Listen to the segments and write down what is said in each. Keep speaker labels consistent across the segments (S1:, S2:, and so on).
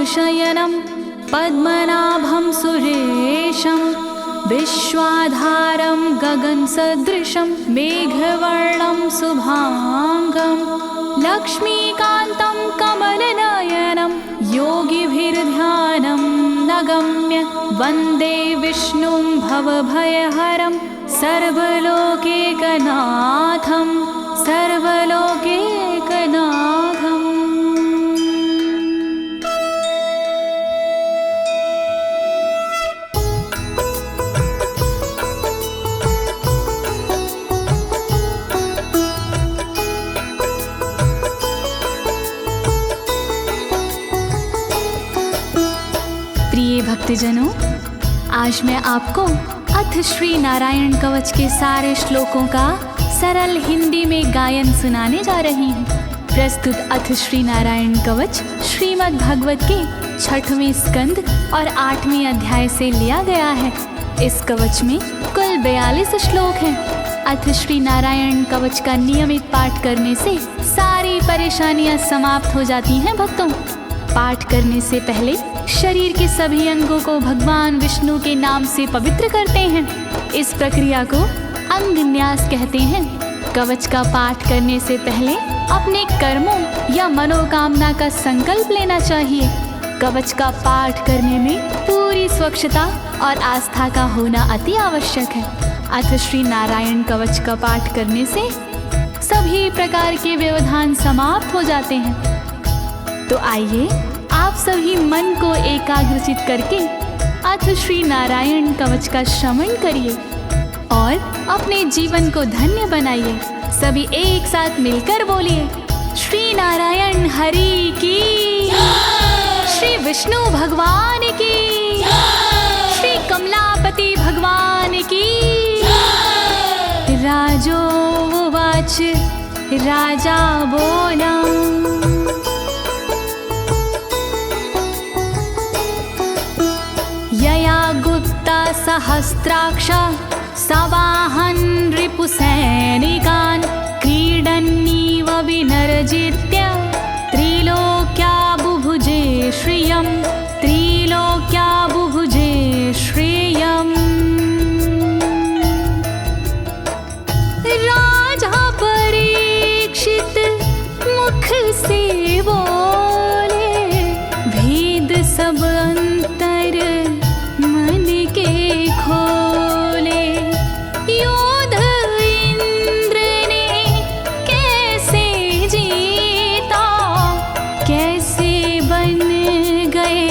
S1: शयनं पद्मनाभं सुरेशं विश्वाधारं गगनसदृशं मेघवर्णं शुभांगं लक्ष्मीकान्तं कमलनयनं योगिभिर्ध्यानं नगम्य वन्दे विष्णुं भवभयहरं सर्वलोकैकनाथं सर्वलोकैकनाथम्। प्रिय भक्तजनों, आज मैं आपको अथ श्री नारायण कवच के सारे श्लोकों का सरल हिंदी में गायन सुनाने जा रही हूँ। प्रस्तुत अथ श्री नारायण कवच श्रीमद् भागवत के 6वें स्कंद और 8वें अध्याय से लिया गया है। इस कवच में कुल 42 श्लोक हैं। अथ श्री नारायण कवच का नियमित पाठ करने से सारी परेशानियां समाप्त हो जाती हैं। भक्तों, पाठ करने से पहले शरीर के सभी अंगों को भगवान विष्णु के नाम से पवित्र करते हैं। इस प्रक्रिया को अंग न्यास कहते हैं। कवच का पाठ करने से पहले अपने कर्मों या मनोकामना का संकल्प लेना चाहिए। कवच का पाठ करने में पूरी स्वच्छता और आस्था का होना अति आवश्यक है। अथ श्री नारायण कवच का पाठ करने से सभी प्रकार के व्यवधान समाप्त हो जाते हैं। तो आइए आप सभी मन को एकाग्रचित करके अथ श्री नारायण कवच का श्रवण करिए और अपने जीवन को धन्य बनाइए। सभी एक साथ मिलकर बोलिए, श्री नारायण हरि की, श्री विष्णु भगवान की, श्री कमलापति भगवान की। राजोवाच, राजा बोला, यया गुप्ता सहस्राक्ष सवाहन रिपुसैनिकान् क्रीडन्नीव विनर्जित्य त्रिलोक्या बुभुजे श्रियं, त्रिलोक्या बुभुजे श्रियम्। राजा परीक्षित मुख से बोले, भेद सब अंतर मन के खोले। योद्ध इंद्र ने कैसे जीता, कैसे बन गए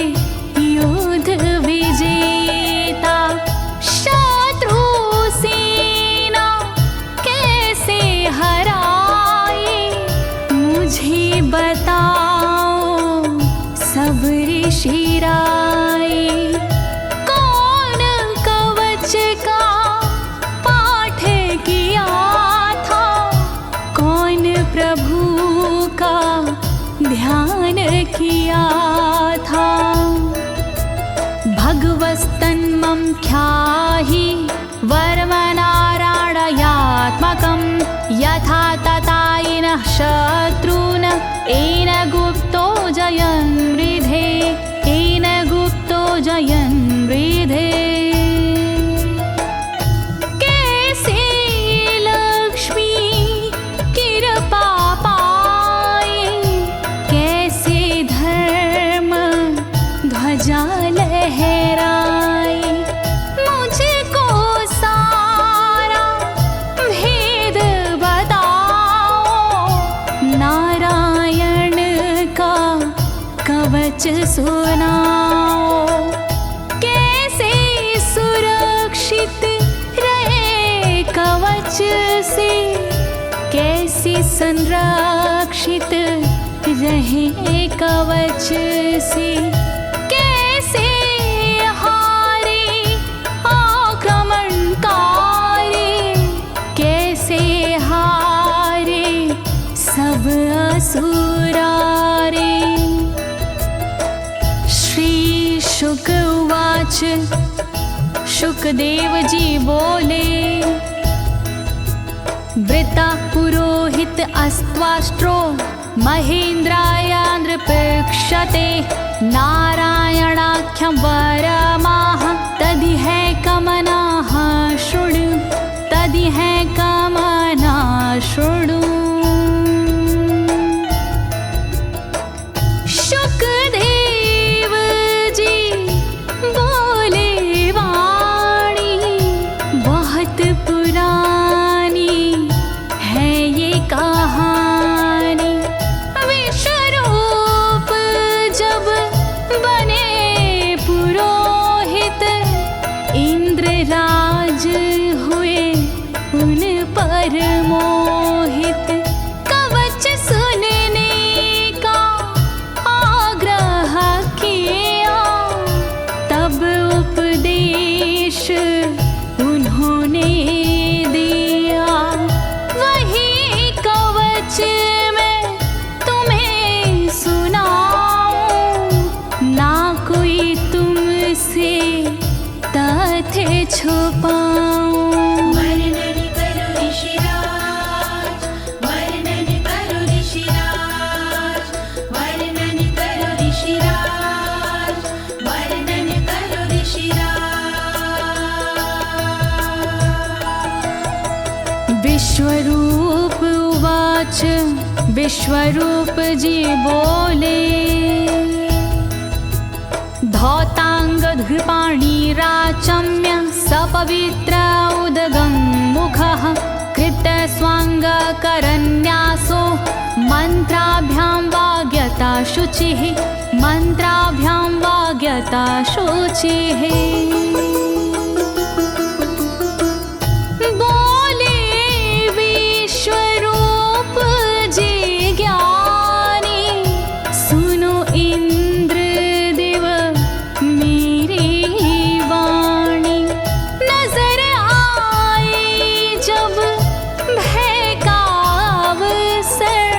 S1: योद्ध विजेता। शत्रु सेना कैसे हराए, मुझे बताओ सब ऋषि राय। कौन कवच का पाठ किया था, कौन प्रभु का ध्यान किया था। भगवस्तन्मं ख्याहि वर्मनारायणात्मकं यथा तथा येन शत्रून् येन गुप्तो जयन् मृधे, येन गुप्तो जयन् मृधे। कैसे लक्ष्मी कृपा पाए, कैसे धर्म ध्वजा लहराए। मुझको सारा भेद बताओ, नारायण का कवच सुनाओ। कैसे सुरक्षित रहे कवच से, कैसे संरक्षित रहे कवच से। कैसे हारे आक्रमणकारी, कैसे हारे सब असुरारे। श्री शुक उवाच, शुकदेव जी बोले, वृता पुरोहित अस्त्वाष्ट्रो महेन्द्राय नृपक्षते नारायणाख्यं वरमाह तदिह कमनाः शृणु तदिह कमना शृणु। शुकदेव जी बोले वाणी बहुत पुरानी है ये कहानी। विश्वरूप जब बने पुरोहित इंद्रराज हुए उन पर मोहित। कवच सुनने का आग्रह किया तब उपदेश उन्होंने दिया। वही कवच मैं तुम्हें सुनाऊं ना कोई तुमसे तथ्य छुपाऊं।
S2: वर्णन करो ऋषिराज, वर्णन करो ऋषिराज, वर्णन करो ऋषिराज, वर्णन करो ऋषिराज।
S1: विश्वरूप उवाच विश्वरूप जी बोले। धौताङ्गधृपाणिराचम्य सपवित्र उदगं मुखः कृतस्वाङ्गकरन्यासो मन्त्राभ्यां वाग्यता शुचिः मन्त्राभ्यां वाग्यता शुचिः। बोले विश्वरूप जी ज्ञानी सुनो इंद्रदेव मेरी वाणी। नजर आई जब भय का अवसर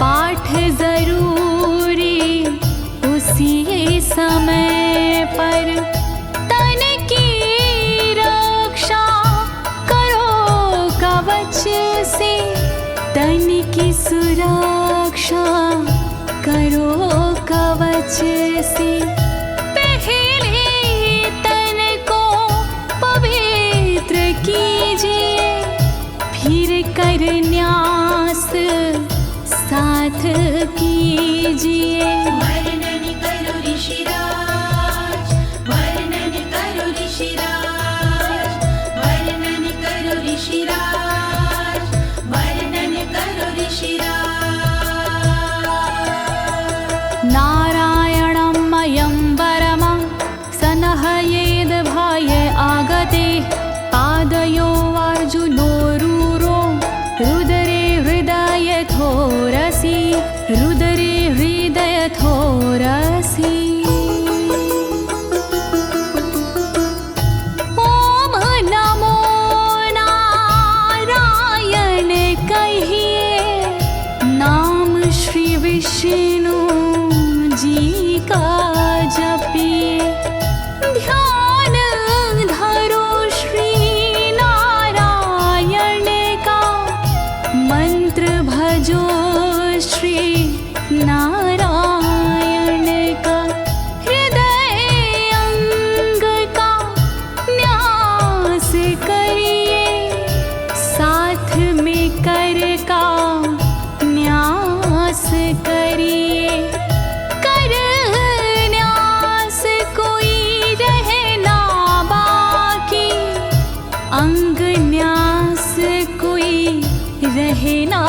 S1: पाठ जरूरी उसी समय पर। तन की रक्षा करो कवच से तन की सुरक्षा करो कवच से। पहले तन को पवित्र कीजिए फिर कर न्यास साथ कीजिए।
S2: वर्णन करो ऋषिराज, वर्णन करो ऋषिराज, वर्णन करो ऋषिराज, वर्णन करो ऋषिराज।
S1: नारायणं मयं वरमं सनहयेद भय आगते। पादयो अर्जुनोरूरो रुदरे हृदयथोरसि रुदरे हृदयथोरसि। ओम नमो नारायण कहिए नाम श्री विष्णु जी का जपिए। ध्यान धरो श्री नारायण का मंत्र भजो श्री नारायण का। हृदय अंग का न्यास करिए साथ में कर का न्यास करिए। कर न्यास कोई रहना बाकी अंग न्यास कोई रहना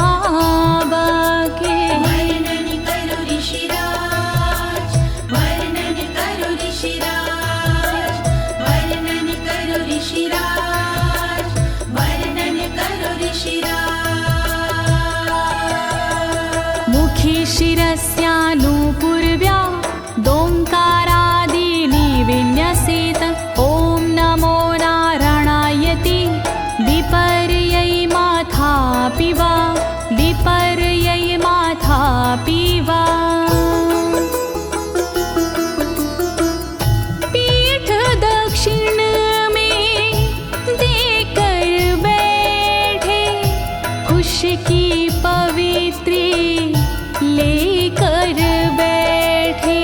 S1: बाकी।
S2: वर्णन करो ऋषिराज, वर्णन करो ऋषिराज, वर्णन करो ऋषिराज, वर्णन करो ऋषिराज।
S1: मुखी शिरस्यानुपूर्व्या दोङ्कारादीनि विन्यसेत। ॐ नमो नारायणेति विपर्यै माथापि वा विपर्यै माथापि वा। पीठ दक्षिण में देकर बैठे खुश की पवित्री लेकर बैठे।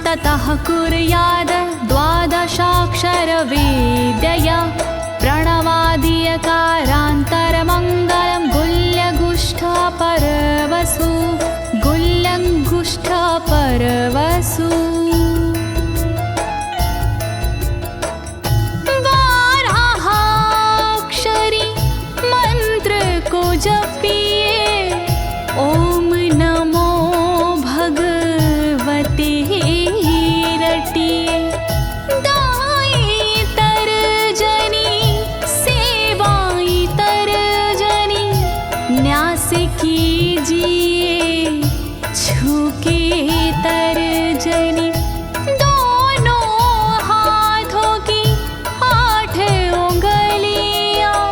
S1: ततः कुर्याद द्वादशाक्षरविद्यया प्रणवादियकारान्तरमङ्गलं गुल्यगुष्ठपरवसु गुल्यगुष्ठपरवसु बारहाक्षरी मंत्र को जपिए ओम नमो भगवते रटिए दाई तरजनी सेवाई तरजनी न्यास कीजिए छूके तरजनी दोनों हाथों की 8 उंगलियां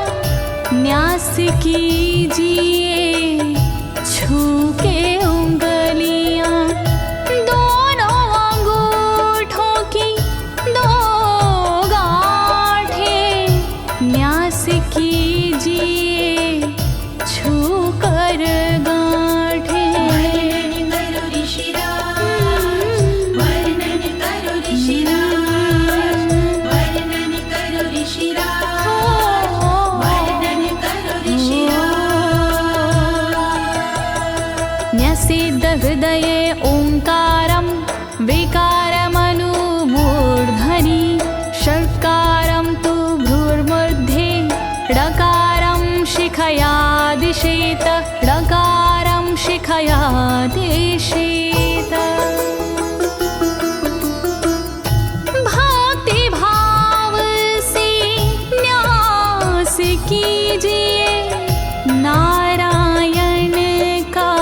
S1: न्यास कीजिए छूके उंगलियां दोनों अंगूठों की 2 गांठें न्यास कीजिए छूकर गांठें।
S2: वर्णन करो ऋषिराज, वर्णन करो ऋषिराज, वर्णन करो ऋषिराज, वर्णन करो ऋषिराज।
S1: न्यसेद हृदये ओंकारं विकारमनुमूर्धनि षट्कारं तु भ्रूर्मध्ये ड़कारं शिखया दिशेत ड़कारं शिखया दिशेत। भक्ति भाव से न्यास कीजिए नारायण का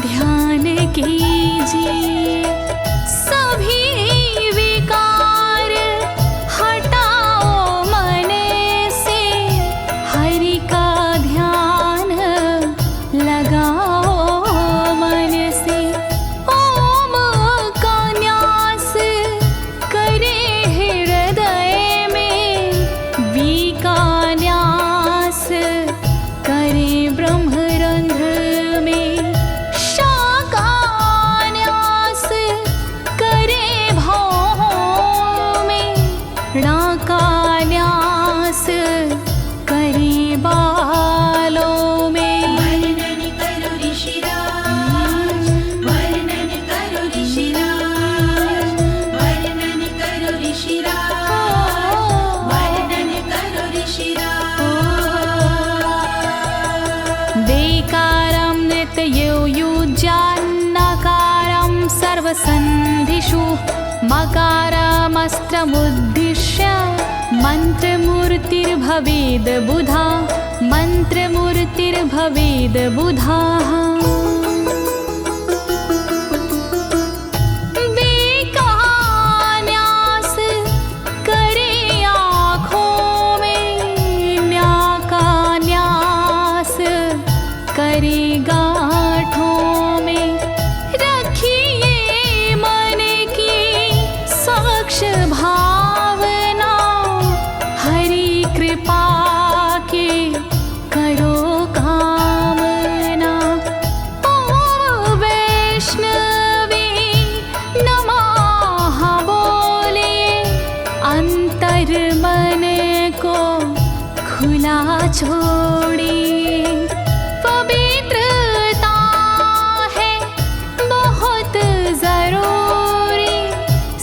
S1: ध्यान कीजिए सभी विकार हटाओ मन से हरि का ध्यान लगाओ मन से ओम का न्यास करे हृदय में वी का न्यास करे ब्रह्मरंध्र में शा का न्यास करे भौहों में णा का न्यास करे बालों में।
S2: वर्णन करो ऋषिराज, वर्णन करो ऋषिराज, वर्णन करो ऋषिराज, वर्णन करो ऋषिराज।
S1: देकारं नित्ययुज्यान्नकारं सर्वसन्धिषु मकारमस्त्रमुद्दिश्य मन्त्रमूर्तिर्भवेद् बुधा मन्त्रमूर्तिर्भवेद् बुधाः। न्यास करे आँखों में न्या का न्यास करे गांठों में रखिए मन की साक्ष भावना हरि कृपा के करो कामना। ओम वैष्णवे नमः बोले अंतर मन को खुला छोड़िए पवित्रता है बहुत जरूरी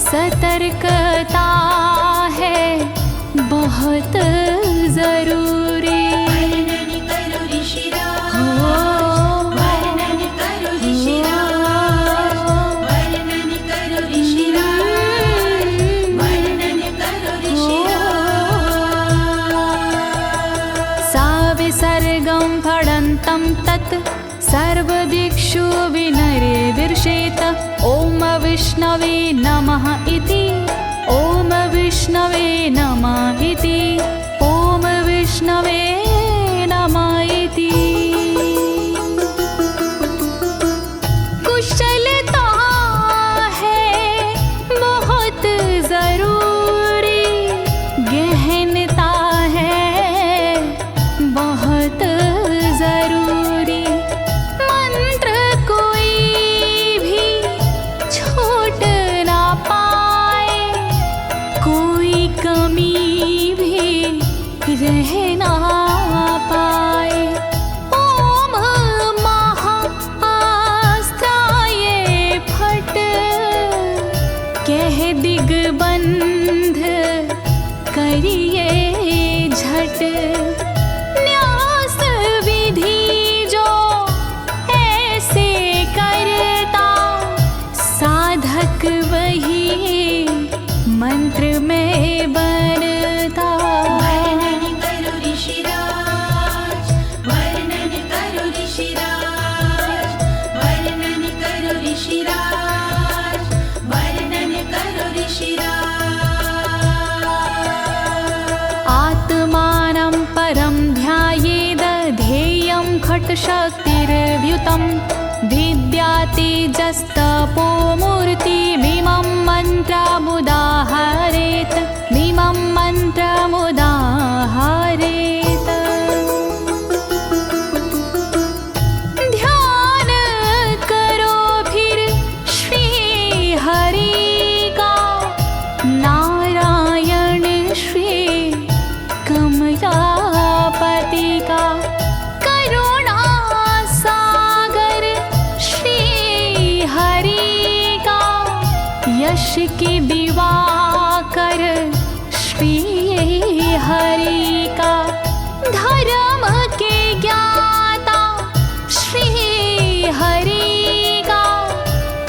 S1: सतर्कता है बहुत जरूरी।
S2: वर्णन करो ऋषिराज, वर्णन करो ऋषिराज, वर्णन करो ऋषिराज, वर्णन करो ऋषिराज।
S1: सा विसर्गं फडन्तं तत् सर्वदिक्षु विनिर्दिशेत ओम विष्णवे नमः इति ओम विष्णवे नमः इति ओम विष्णवे नमः इति। कुशलता है बहुत जरूरी गहनता है बहुत जरूरी मंत्र कोई भी छोट ना कह ना पाए। ओम महाअस्त्राय फट, कह दिग्बंध करिए झट। न्यास विधि जो ऐसे करता, साधक वही मंत्र में बनता।
S2: वर्णन करो ऋषिराज, वर्णन करो ऋषिराज, वर्णन करो ऋषिराज, वर्णन करो ऋषिराज।
S1: आत्मानं परं ध्यायेद ध्येयं खट्शक्तिर्व्युतं। विद्या तेजस्तपो मूर्तिमिमं मन्त्रमुदाहरेत्, मिमं मन्त्रमुदाहरेत्। ध्यान करो फिर श्री हरि का, नारायण श्री कमलापति का। करुणा सागर श्री हरि का, यश के दिवाकर श्री हरि का। धर्म के ज्ञाता श्री हरि का,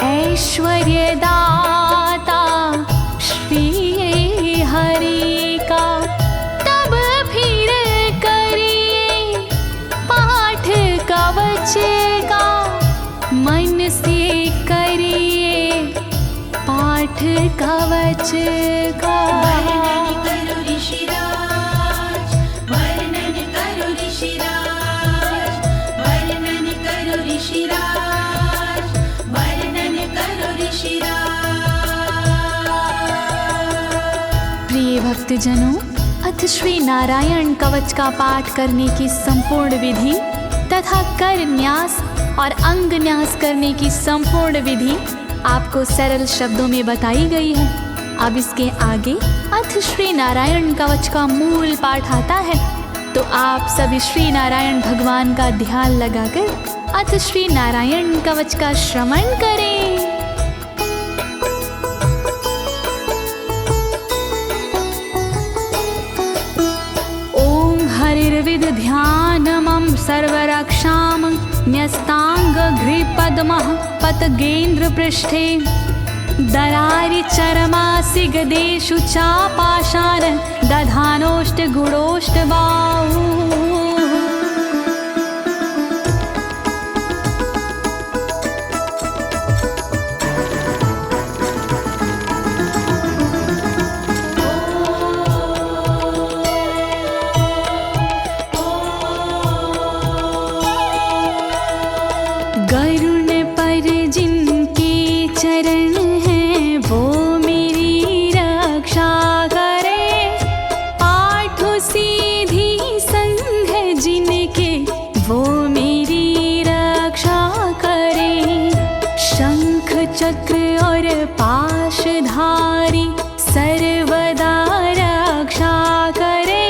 S1: ऐश्वर्य दाता श्री हरि का। तब फिर करिए पाठ कवच का, मन से करिए पाठ कवच का।
S2: वर्णन करो ऋषिराज, वर्णन करो ऋषिराज, वर्णन करो ऋषिराज, वर्णन करो ऋषिराज।
S1: प्रिय भक्तजनों, अथ श्री नारायण कवच का पाठ करने की संपूर्ण विधि तथा कर न्यास और अंग न्यास करने की संपूर्ण विधि आपको सरल शब्दों में बताई गई है। अब इसके आगे अथ श्री नारायण कवच का मूल पाठ आता है, तो आप सभी श्री नारायण भगवान का ध्यान लगाकर अथ श्री नारायण कवच का श्रवण करें। ओम हरिर्विद ध्यानमं सर्वरक्षां न्यस्तांगघ्रिपद्मः पतगेन्द्र पृष्ठे। दरारि चरमासि गदेषु चापाशान दधानोष्ट गुणोष्ट बाहु। गरुण पर जिनके चरण हैं वो मेरी रक्षा करे। आठ सीधी संग जिनके वो मेरी रक्षा करे। शंख चक्र और पाशधारी सर्वदा रक्षा करे।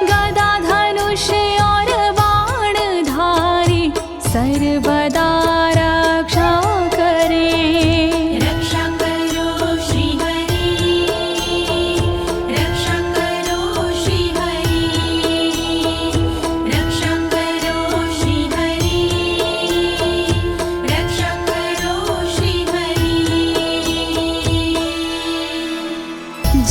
S1: गदा धनुष और बाणधारी सर्वदा रक्षा करे।
S2: रक्षा करो श्री हरि, रक्षा करो श्री हरि, रक्षा करो श्री हरि, रक्षा करो श्री हरि।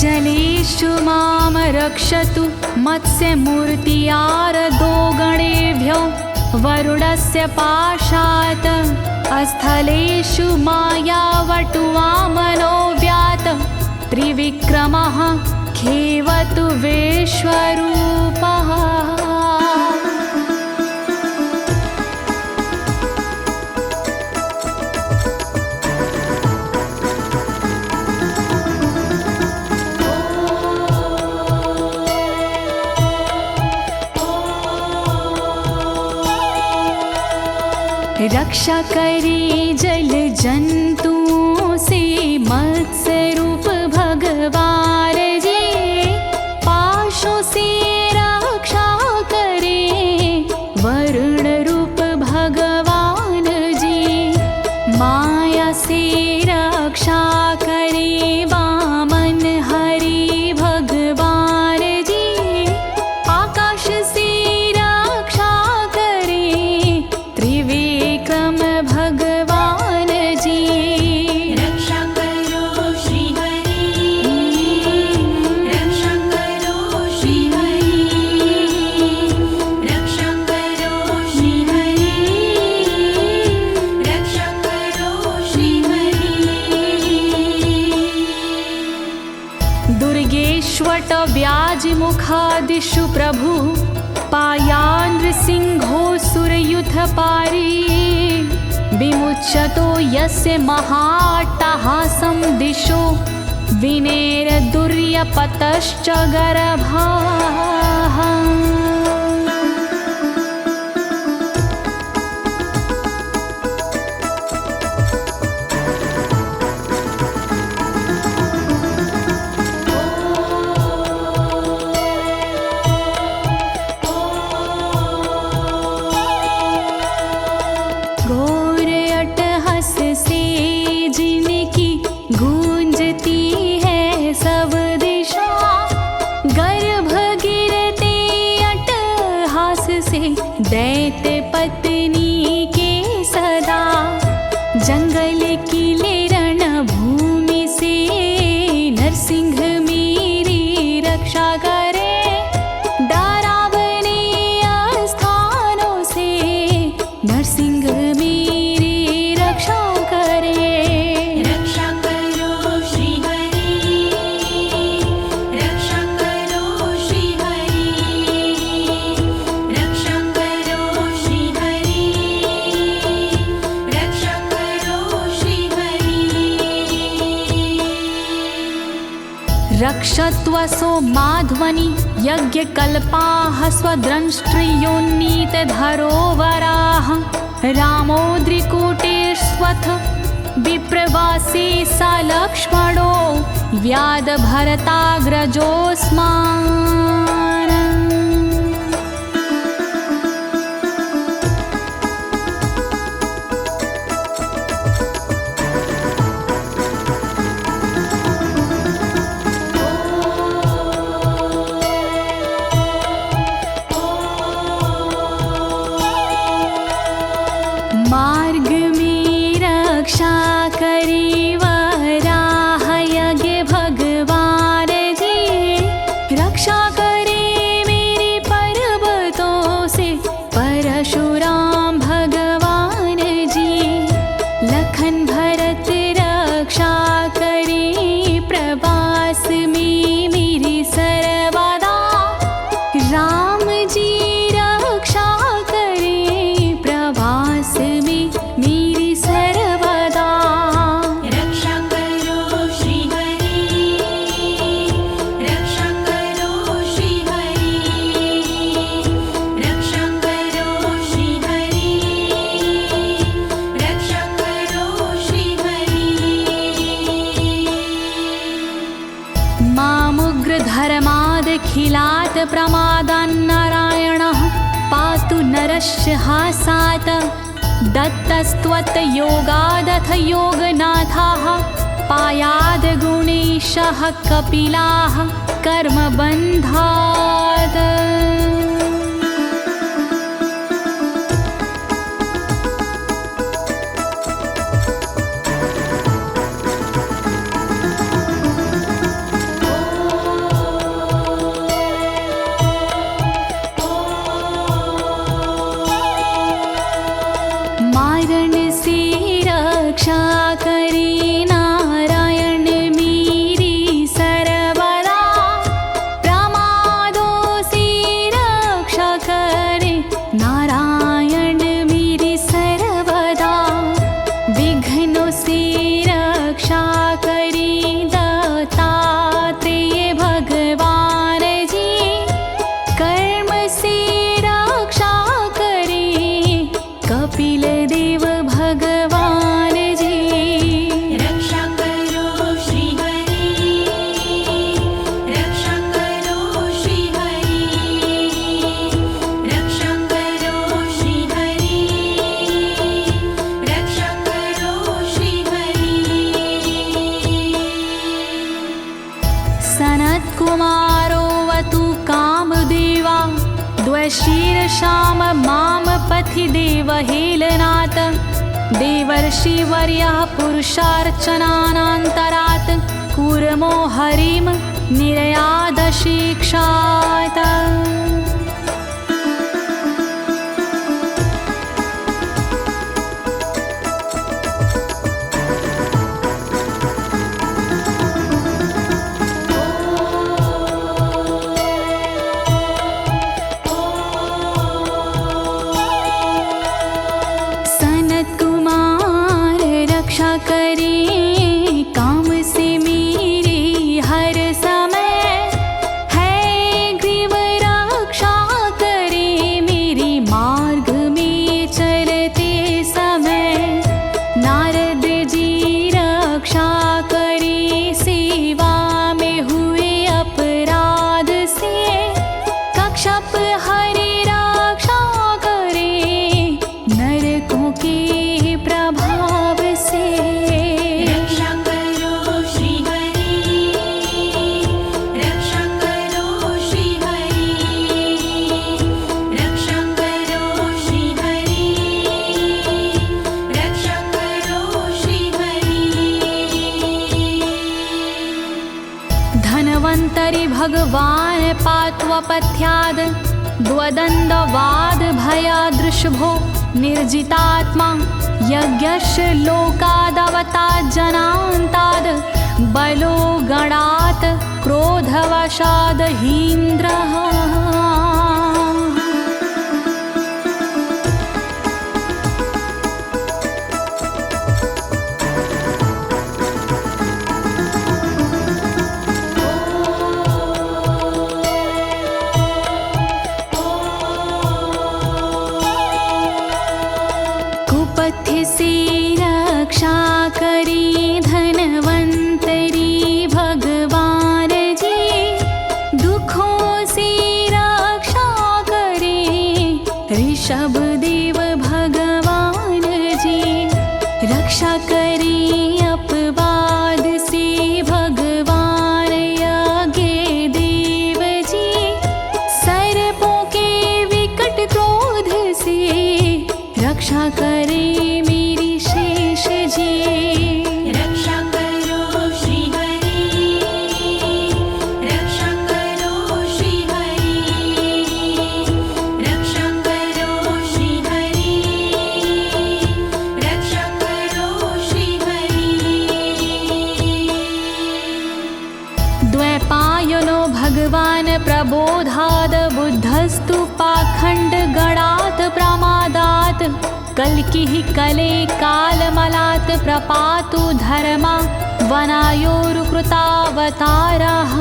S1: जलेषु मां रक्षतु मत्स्यमूर्तियारदो गणेभ्यो। वरुणस्य पाशात् स्थलेषु मायावटुवामनो व्यात। त्रिविक्रमः खेवतु विश्वरूपः। रक्षा करे जल जंतुओं से मत्स्य रूप भगवान जी। पाशों से दिशु प्रभु पायानृसिंहोऽसुरयुथपारी विमुच्यतो यस्य महाट्टहासं दिशो विनेरदुर्यपतश्च गर्भाः। दैत्य पत्नी के सदा जंगल किले रणभूमि से नरसिंह मेरी रक्षा करे। डरावने स्थानों से नरसिंह मेरी रक्षा करे।
S2: रक्षा करो श्री हरि, रक्षा करो श्री हरि, रक्षा करो श्री हरि, रक्षा करो श्री हरि।
S1: रक्षत्वसो माध्वनि यज्ञकल्पाः स्वद्रंष्ट्रियोन्नीतधरोवराः रामोद्रिकूटेष्वथ विप्रवासी स लक्ष्मणो व्याधभरताग्रजोऽस्मान्। मार्ग में रक्षा करी वराह यज्ञ भगवान जी, रक्षा करे मेरे पर्वतों से परशुराम भगवान जी। लखन भरत रक्षा करे प्रवास में मेरी सर्वदा, राम जी रक्षा करे प्रवास में मेरी सर्वदा।
S2: रक्षा करो श्री हरि, रक्षा करो श्री हरि, रक्षा करो श्री हरि, रक्षा करो श्री हरि।
S1: मामुग्रधर्मादखिलात् प्रमादान्नारायणः पातु नरस्य हासात्। दत्तस्त्वत्योगादथ योगनाथाः पायाद् गुणेशः कपिलाः कर्मबन्धात्। मारण से रक्षा करे नारायण मेरी सर्वदा, प्रमादों से रक्षा करे नारायण मेरी सर्वदा। विघ्नों से रक्षा करे दत्तात्रेय भगवान जी, कर्म से रक्षा करे कपिल देव भगवान जी।
S2: रक्षा करो श्री हरि, रक्षा करो श्री हरि, रक्षा करो श्री हरि, रक्षा करो श्री हरि।
S1: सनत्कुमारोऽवतु कामदेवा द्वशीर्षाम माम पथि देवहेलनात्। देवर्षिवर्यः पुरुषार्चनानन्तरात् कूर्मो हरिं निर्यादशिक्षात्। भगवान् पात्वपथ्याद् द्वदण्डवाद भयादृशभो निर्जितात्मा यज्ञस्य लोकादवतात् जनान्ताद् बलो गणात् क्रोधवशाद् हीन्द्रः। कुपथ्य से रक्षा करी धनवंतरी भगवान जी, दुखों से रक्षा करे ऋषभ देव भगवान जी। रक्षा करे अपवाद से भगवान यज्ञ देव जी, सर्पों के विकट क्रोध से रक्षा करे मेरी शेष जी।
S2: रक्षा करो श्री हरि, रक्षा करो श्री हरि, रक्षा करो श्री हरि, रक्षा करो श्री हरि।
S1: द्वैपायनो भगवान् प्रबोधाद् बुद्धस्तु पाखण्ड गणात् प्रमादात् कल्किः कले कालमलात् प्रपातु धर्मा वनायोरुकृतावतारः।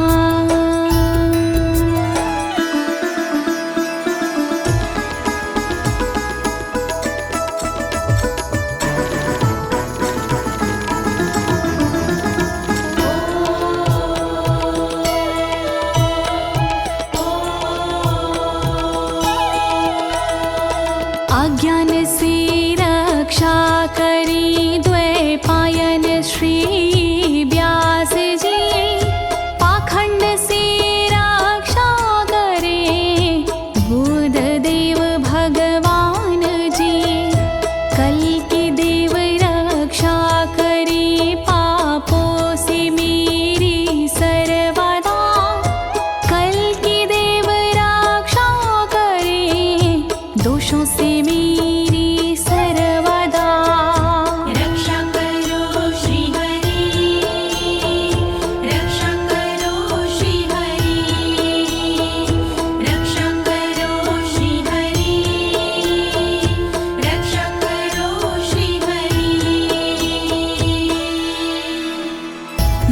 S1: अज्ञान से रक्षा करी द्वैपायन श्री व्यास जी, पाखंड से रक्षा करे बुध देव भगवान जी। कल्कि देव रक्षा करी पापों से मेरी सर्वदा, कल्कि देव रक्षा करे दोषों से मेरी सर्वदा।
S2: रक्षा करो श्री हरि, रक्षा करो श्री हरि, रक्षा करो श्री हरि, रक्षा करो श्री हरि।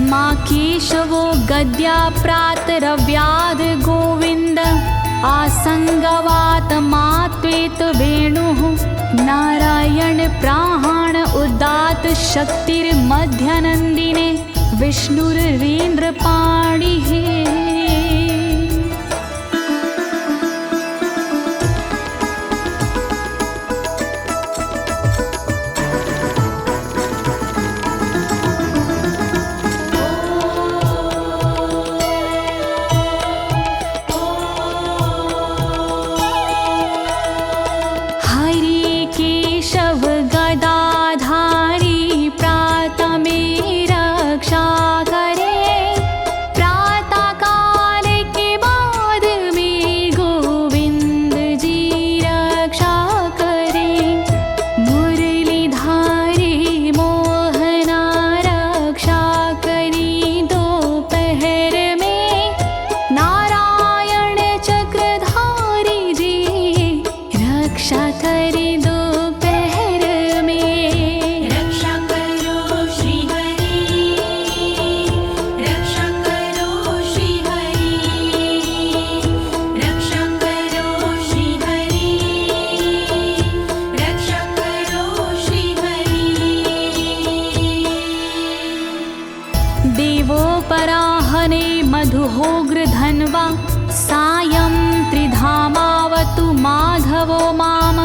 S1: माँ केशवो गद्या प्रातरव्याद गोविन्द, आसंगवात मात्वेत वेणुः नारायण प्राण उदात शक्तिर्मध्यनन्दिने विष्णुरेन्द्रपाणिः। हरि केशव गदाधारी प्रातमे रक्षा करे, प्रातः काल के बाद में गोविंद जी रक्षा करे। मुरलीधारी मोहना रक्षा करी दोपहर में, नारायण चक्रधारी जी रक्षा करे दोपहर में।
S2: रक्षा करो श्री हरि, रक्षा करो श्री हरि, रक्षा करो श्री हरि, रक्षा करो श्री हरि।
S1: देवोपराहने मधुहोग्र धन्वा, सायं त्रिधामावतु माधवो माम।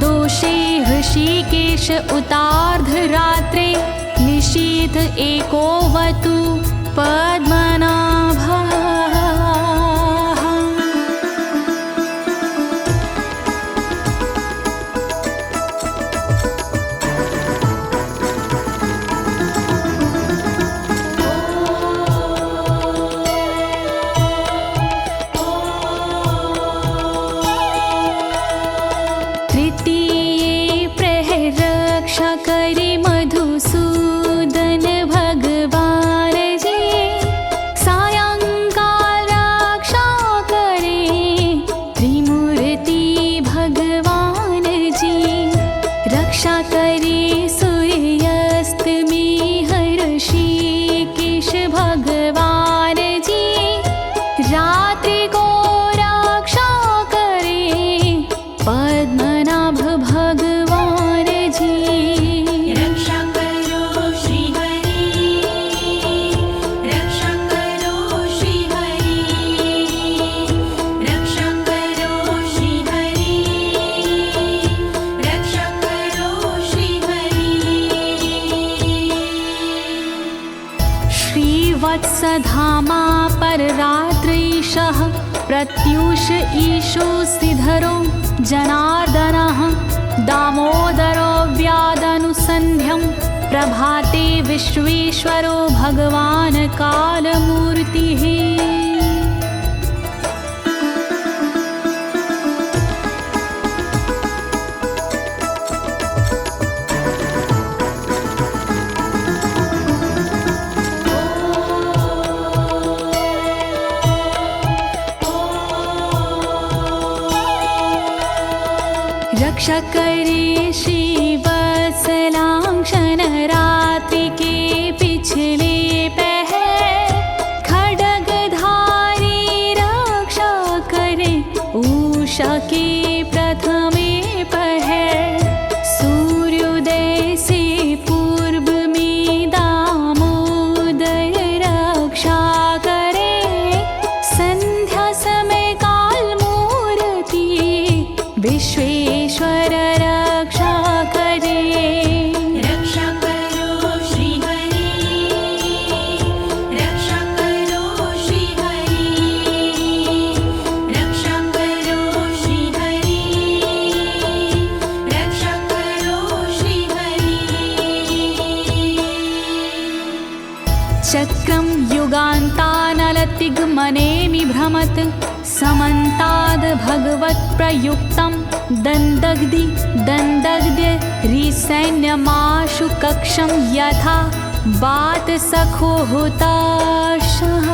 S1: दोषे ऋषिकेश उतार्धरात्रे, निशीथ एकोवतु पद्मनाभः। धामा पर रात्रीशः प्रत्यूष ईशो सिधरो जनार्दनः दामोदरो व्यादनुसन्ध्यं प्रभाते विश्वेश्वरो भगवान् कालमूर्तिः। रक्षा करे श्रीवत्सलांक्षण रात्रि के पिछले पहर खड्गधारी रक्षा करे उषा के प्रथमे पहर सूर्योदय से पूर्व में दामोदर रक्षा करे संध्या समय काल मूर्ति विश्वेश्वर रक्षा करे।
S2: रक्षा करो श्री हरि, रक्षा करो श्री हरि, रक्षा करो श्री हरि, रक्षा करो श्री हरि।
S1: चक्रं युगान्तानलतिग्मनेमि भ्रमत् समन्ताद् भगवत्प्रयुक्तं दन्दग्ध्य रिसैन्यमाशु कक्षं यथा वातसखो हुताशः।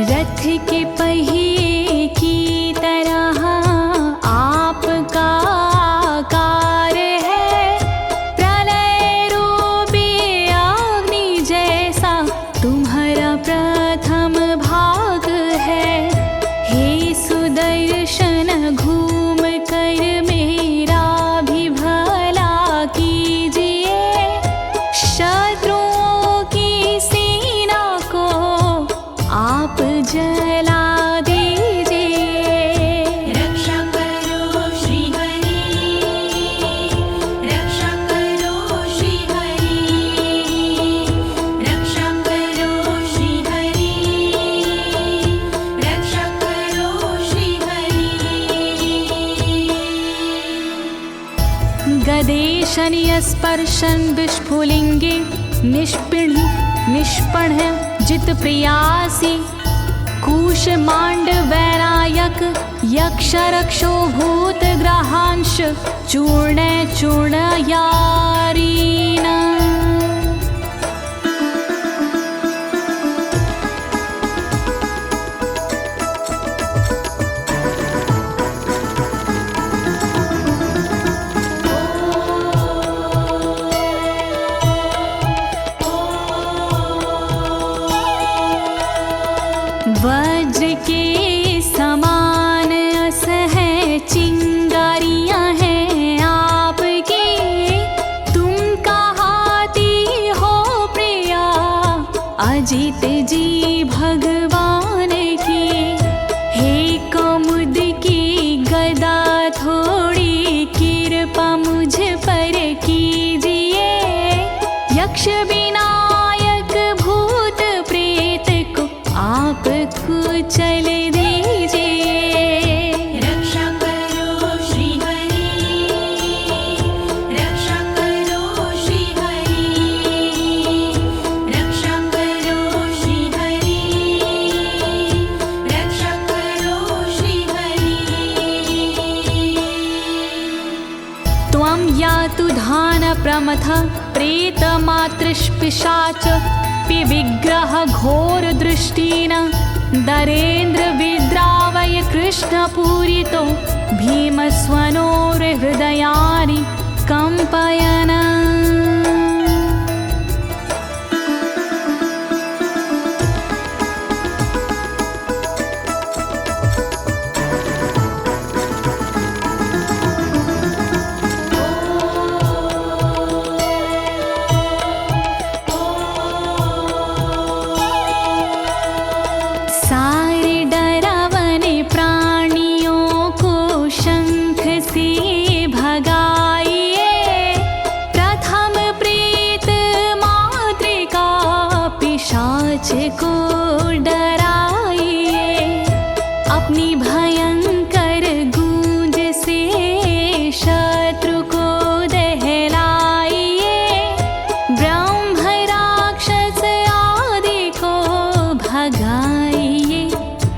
S1: रथ के पहिए की तरह आपका आकार है, प्रलय रूपी अग्नि जैसा तुम्हारा प्रथम भाग है। हे सुदर्शन घूम कर मेरा भी भला कीजिए, शत्रुओं की सेना को आप जला दीजिए।
S2: रक्षा करो श्री हरि, रक्षा करो श्री हरि, रक्षा करो श्री हरि, रक्षा करो श्री हरि।
S1: गदेशनीय स्पर्शन विस्फुलिंगे निष्पण जित प्रियासी कुश मांड वैरायक यक्ष रक्षो भूत ग्रहांश चूर्ण यारीना। वज्र के समान अस है चिंगारियां हैं आपकी, तुम कहाती हो प्रिया अजित जी भगवान की। हे कमुद की गदा थोड़ी कृपा मुझ पर कीजिए, यक्ष विनायक भूत प्रेत को आप कुचल दीजिए।
S2: रक्षा करो श्री हरि, रक्षा करो श्री हरि, रक्षा करो श्री हरि, रक्षा करो श्री हरि।
S1: त्वं यातु धान प्रमथ प्रेत मातृपिशाच विग्रह घोर दृष्टिन दरेन्द्र विद्रावय कृष्ण पूरितो भीमस्वनोर हृदयानि कंपयन। भगाइए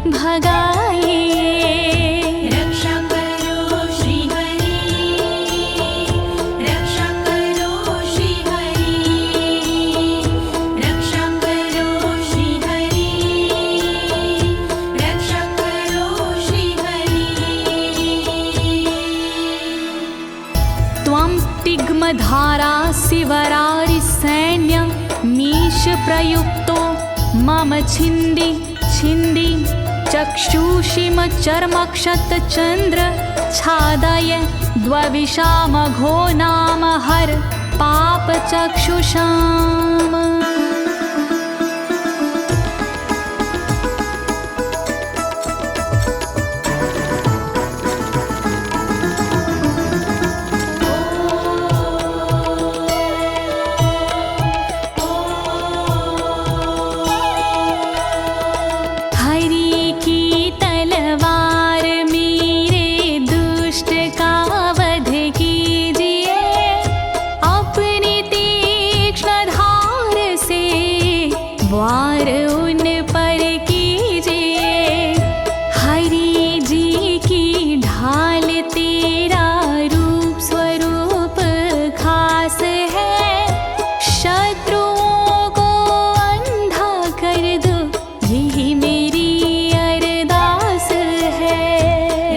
S1: भगाइए।
S2: रक्षा करो श्री हरि, रक्षा करो श्री हरि, रक्षा करो श्री हरि, रक्षा करो श्री हरि।
S1: त्वं तिग्मधारा शिवरारि सैन्य मीश प्रयुक्तो मम छिन्दी छिन्दी चक्षुषीम चर्मक्षतचन्द्र छादय द्वविषामघो नाम हर पापचक्षुषाम्। वार उन पर कीजिए, हरि जी की ढाल तेरा रूप स्वरूप खास है, शत्रुओं को अंधा कर दो यही मेरी अरदास है।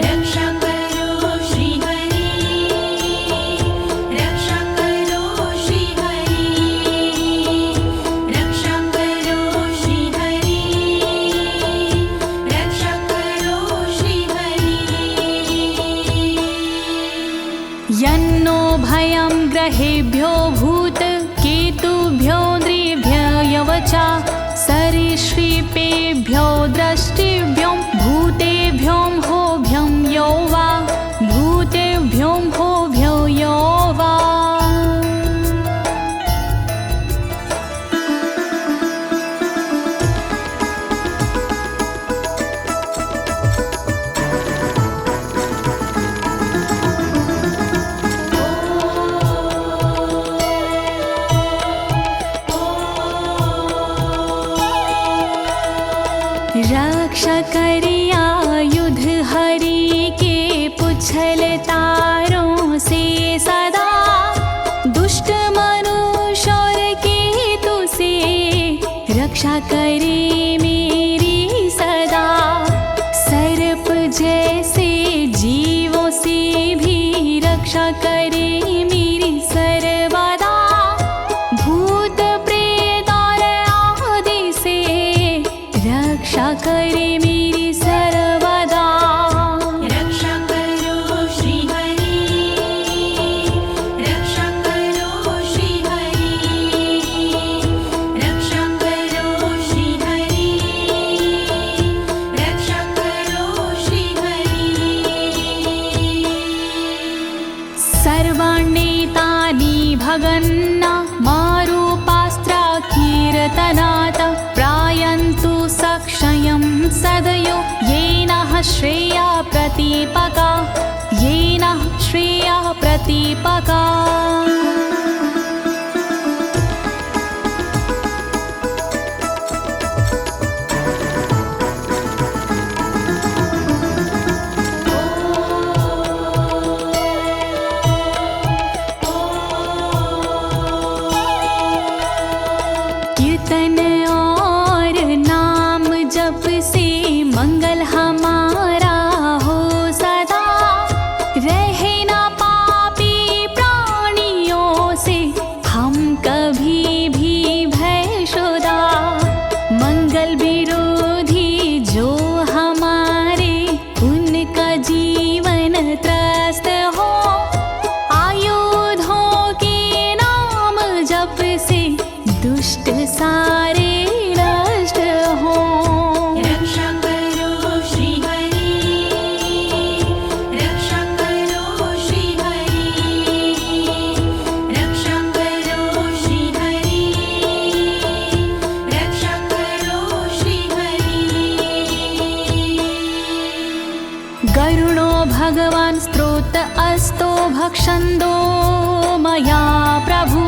S2: रक्षा करो श्री हरि, रक्षा करो श्री हरि, रक्षा करो श्री हरि, रक्षा करो श्री हरि।
S1: यन्नो भयं ग्रहेभ्यो भूत केतुभ्यो नृभ्ययवचा सरीसृपेभ्यो दृष्टिभ्यो भूतेभ्यो होभ्यं यो वा भूतेभ्यो होभ्यो यो वा। रक्षा करिया युद्ध हरि के पुछल तारों से सदा, दुष्ट मनुष्य और केतु से रक्षा करे मेरी सदा। सर्प जैसे जीवों से भी रक्षा करे मेरी सर्वदा, भूत प्रेत और आदि से रक्षा करे मेरी सर्वदा।
S2: रक्षा करो श्री हरि, रक्षा करो श्री हरि, रक्षा करो श्री हरि, रक्षा करो श्री हरि।
S1: सर्वाण्येतानि भगन्ना मारूपास्त्रा कीर्तनात् प्रायन्तु सक्षयं सदयो येन श्रेया प्रतीपका, येन श्रेया प्रतीपका। कीर्तन और नाम जप से मंगल हमारा हो सदा, रहे ना पापी प्राणियों से हम कभी भी भयशुदा। मंगल विरोधी जो हमारे उनका जीवन त्रस्त हो, आयुधों के नाम जप से दुष्ट सारे नष्ट हो।
S2: रक्षा करो श्री हरि, रक्षा करो श्री हरि, रक्षा करो श्री हरि, रक्षा करो श्री हरि।
S1: गरुणो भगवान् स्तोत्र अस्तो भक्षन्दो मया प्रभु,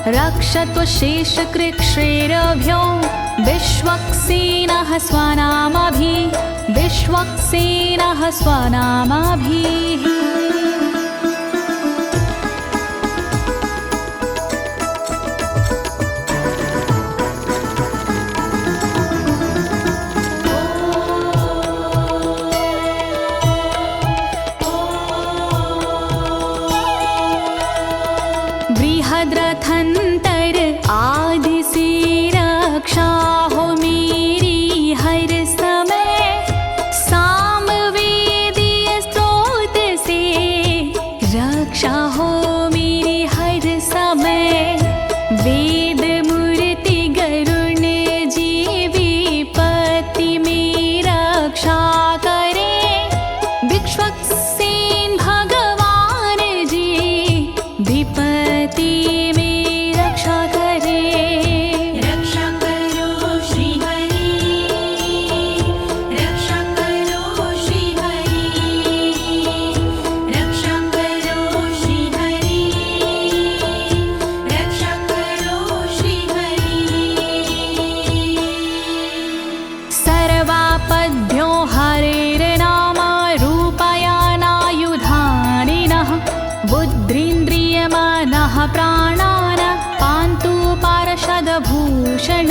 S1: रक्षत्व शेषकृच्छ्रेरभ्यो विश्वक्सेनः स्वनामभिः बृहद्रथंतर आदि से रक्षा हो मेरी हर समय, सामवेदीय स्रोत से रक्षा हो मेरी हर समय। वेद मूर्ति गरुण जी विपत्ति में रक्षा करे, विश्वक्सेन भगवान जी विपत्ति में रक्षा करे।
S2: रक्षा करो श्री हरि, रक्षा करो श्री हरि, रक्षा करो श्री हरि, रक्षा करो श्री हरि।
S1: सर्वापद्भ्यो हरेर्नाम रूपयानायुधानिनः, बुद्धिन्द्रियमनः प्राणान् पान्तु पार्षदभूषण,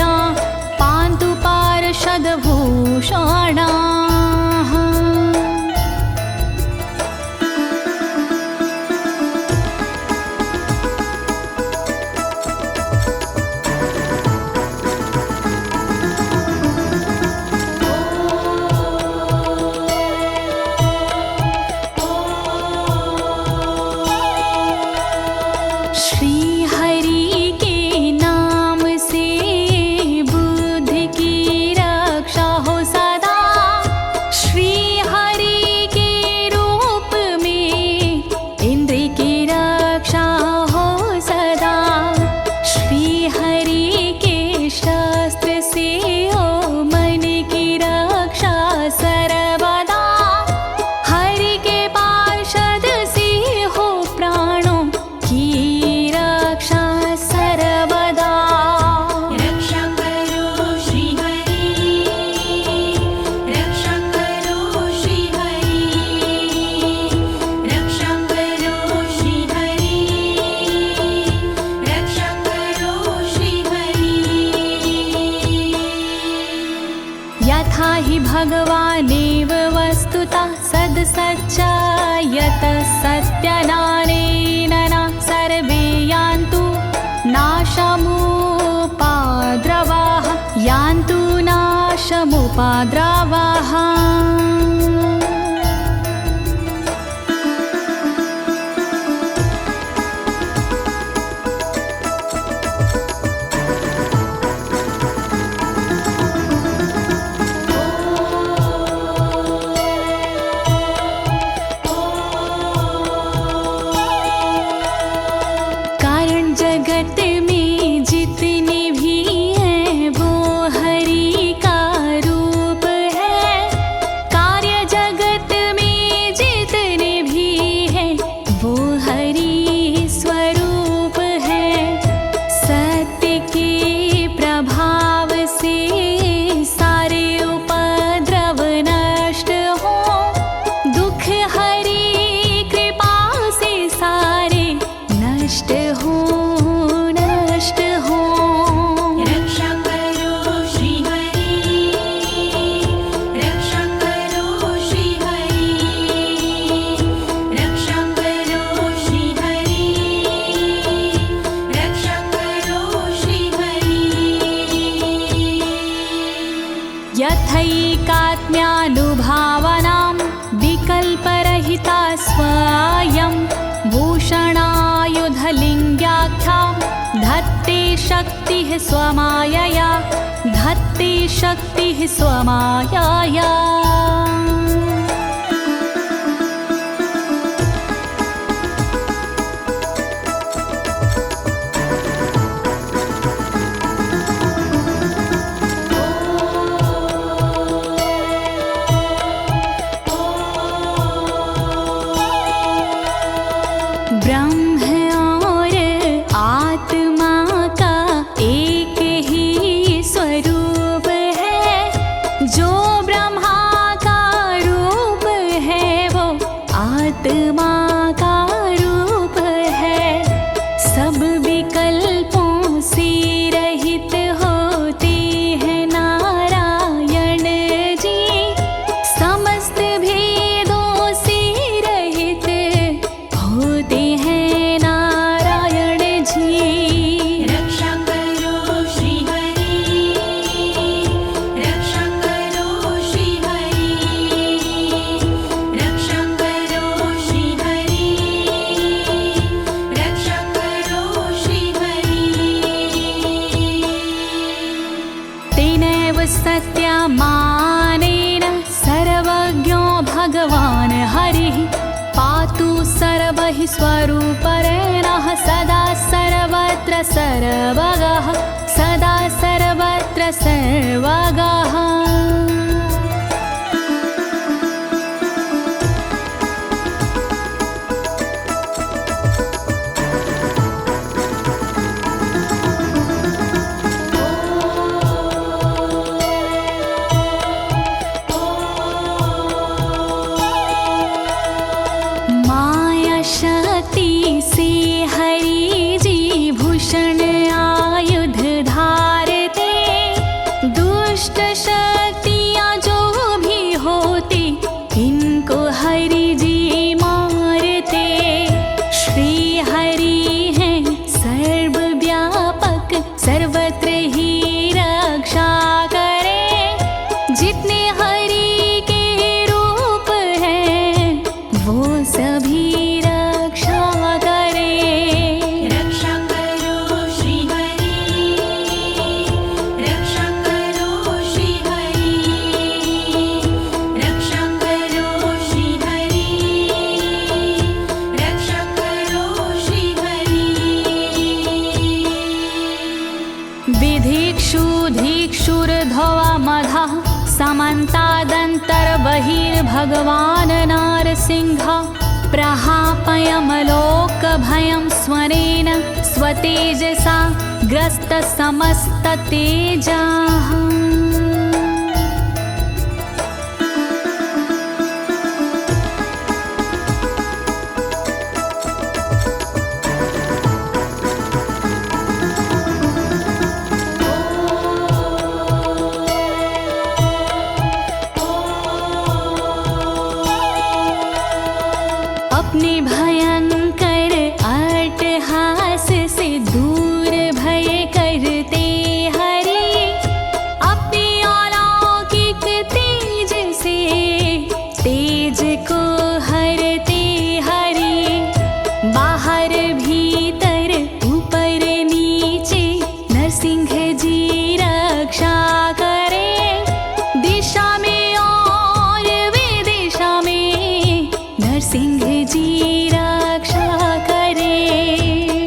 S1: पान्तु पार्षदभूषणाः। श्री हरि के नाम से बुद्धि की रक्षा हो सदा, श्री हरि के रूप में इंद्रिय की रक्षा हो सदा, श्री हरि के शस्त्र से हो मन की रक्षा सर्वदा, हरि के पार्षद से हो प्राणों की रक्षा सर्वदा।
S2: रक्षा करो श्री हरि, रक्षा करो श्री हरि, रक्षा करो श्री हरि, रक्षा करो श्री हरि।
S1: यथा हि भगवानेव वस्तुतः सद्सच्चायतः सत्यनानेन न सर्वे यान्तु नाशमुपाद्रवाः, यान्तु नाशमुपाद्रवाः। कारण जगत में जितने भी हैं वो हरि का रूप है, कार्य जगत में जितने भी हैं वो हरि स्वरूप है। सत्य के प्रभाव से सारे उपद्रव नष्ट हो, दुख हरि कृपा से सारे नष्ट हो, नष्ट हो।
S2: रक्षा करो श्री हरि, रक्षा करो श्री हरि, रक्षा करो श्री हरि, रक्षा करो श्री हरि।
S1: यथैकात्म्यानुभावनां विकल्परहिता स्वयं भूषणायुधलिङ्ग्याख्या, धत्ते शक्तिः स्वमायया, धत्ते शक्तिः स्वमायया। ब्रह्म और आत्मा का एक ही स्वरूप मानेन सर्वज्ञो भगवान् हरिः पातु सर्वैः स्वरूपेण सदा सर्वत्र सर्वगः सदा सर्वत्र सर्वगः। समन्तादन्तर्बहिर्भगवान् नारसिंहः प्रहापयमलोकभयं स्वरेण स्वतेजसा ग्रस्तसमस्ततेजाः। अपने भयंकर अट्टहास से दूर भय करते हरि अपने अलौकिक तेज से तेज को हरते हरि बाहर भीतर ऊपर नीचे नरसिंह जी रक्षा करे दिशा में और विदिशा में नरसिंह जी रक्षा करे।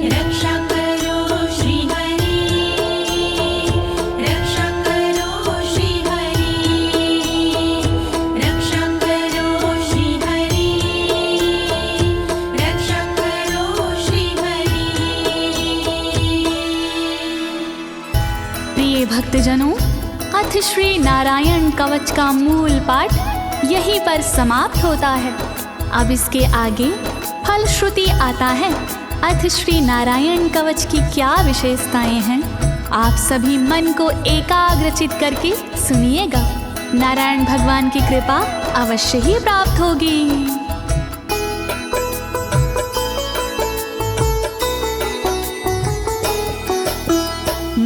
S2: रक्षा करो श्री हरि रक्षा करो श्री हरि रक्षा करो श्री हरि रक्षा करो श्री हरि।
S1: प्रिय भक्तजनों, अथ श्री नारायण कवच का मूल पाठ यहीं पर समाप्त होता है। अब इसके आगे फलश्रुति आता है। अथ श्री नारायण कवच की क्या विशेषताएं हैं, आप सभी मन को एकाग्रचित करके सुनिएगा। नारायण भगवान की कृपा अवश्य ही प्राप्त होगी।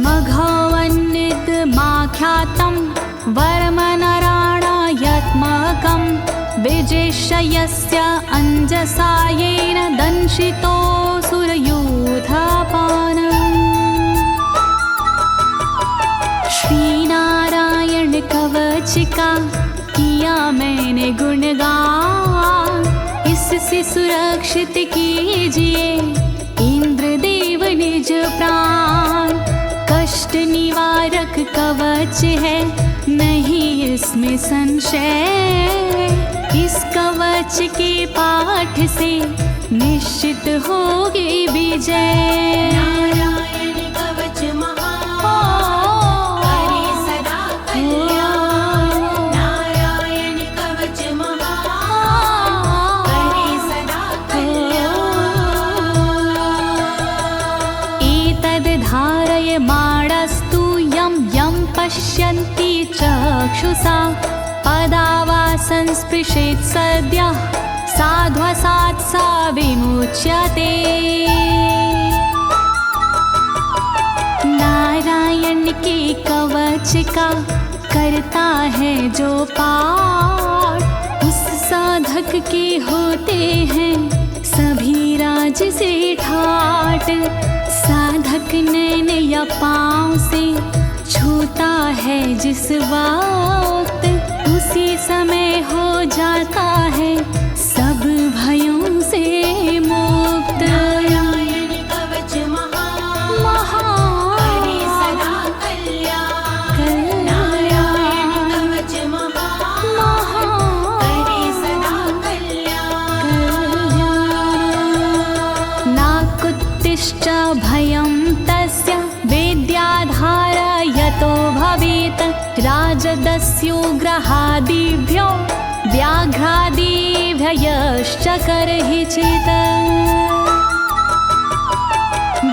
S1: मघवन्नित माख्यातं वर्मनराणायत्मकं विजेशयस्य अंजसायेन दंशितोऽसुरयूथपानम्। श्री नारायण कवच का किया मैंने गुणगान, इससे सुरक्षित कीजिए इंद्रदेव निज प्राण। कष्ट निवारक कवच है नहीं इसमें संशय, इस कवच के पाठ से निश्चित होगी विजय।
S2: नारायण कवच महान करे सदा कल्याण नारायण कवच महान करे सदा कल्याण।
S1: एतद् धारय माणस्तु यं यं पश्यन्ति चक्षुषा पदावा संस्पृशेत् सद्यः साध्वसात् सा विमुच्यते। नारायण के कवच का करता है जो पाठ, उस साधक के होते हैं सभी राज से ठाट। साधक नैन या पाँव से छूता है जिस बार उसी समय हो जाता है सब भयों से मुक्त।
S2: नारायण कवच महान करे सदा कल्याण। नारायण कवच महान करे सदा कल्याण।
S1: नाकुत्तिश्च भयं तस्य वेद्याधारयतो भवेत् राजदस्युग्रहादिभ्यो व्याघ्रादिभ्यश्च करहिचित्।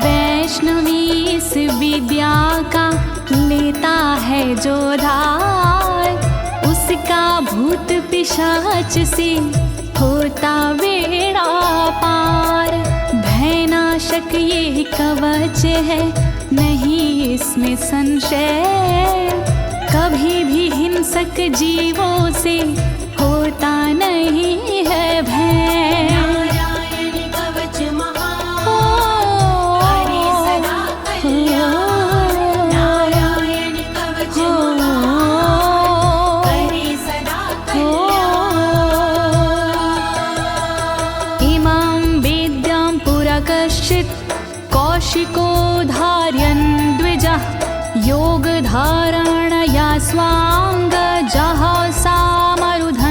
S1: वैष्णवी इस विद्या का लेता है जो धार, उसका भूत पिशाच से होता बेड़ा पार। भयनाशक ये कवच है नहीं इसमें संशय, कभी भी हिंसक जीवों से होता नहीं है भय।
S2: नारायण कवच महान करे सदा कल्याण। नारायण कवच महान करे सदा कल्याण।
S1: इमां वेद्यां पुरा कश्चित् कौशिको धारयन् द्विजः, योगधारणया स्वाङ्गजः सामरुधन्वने।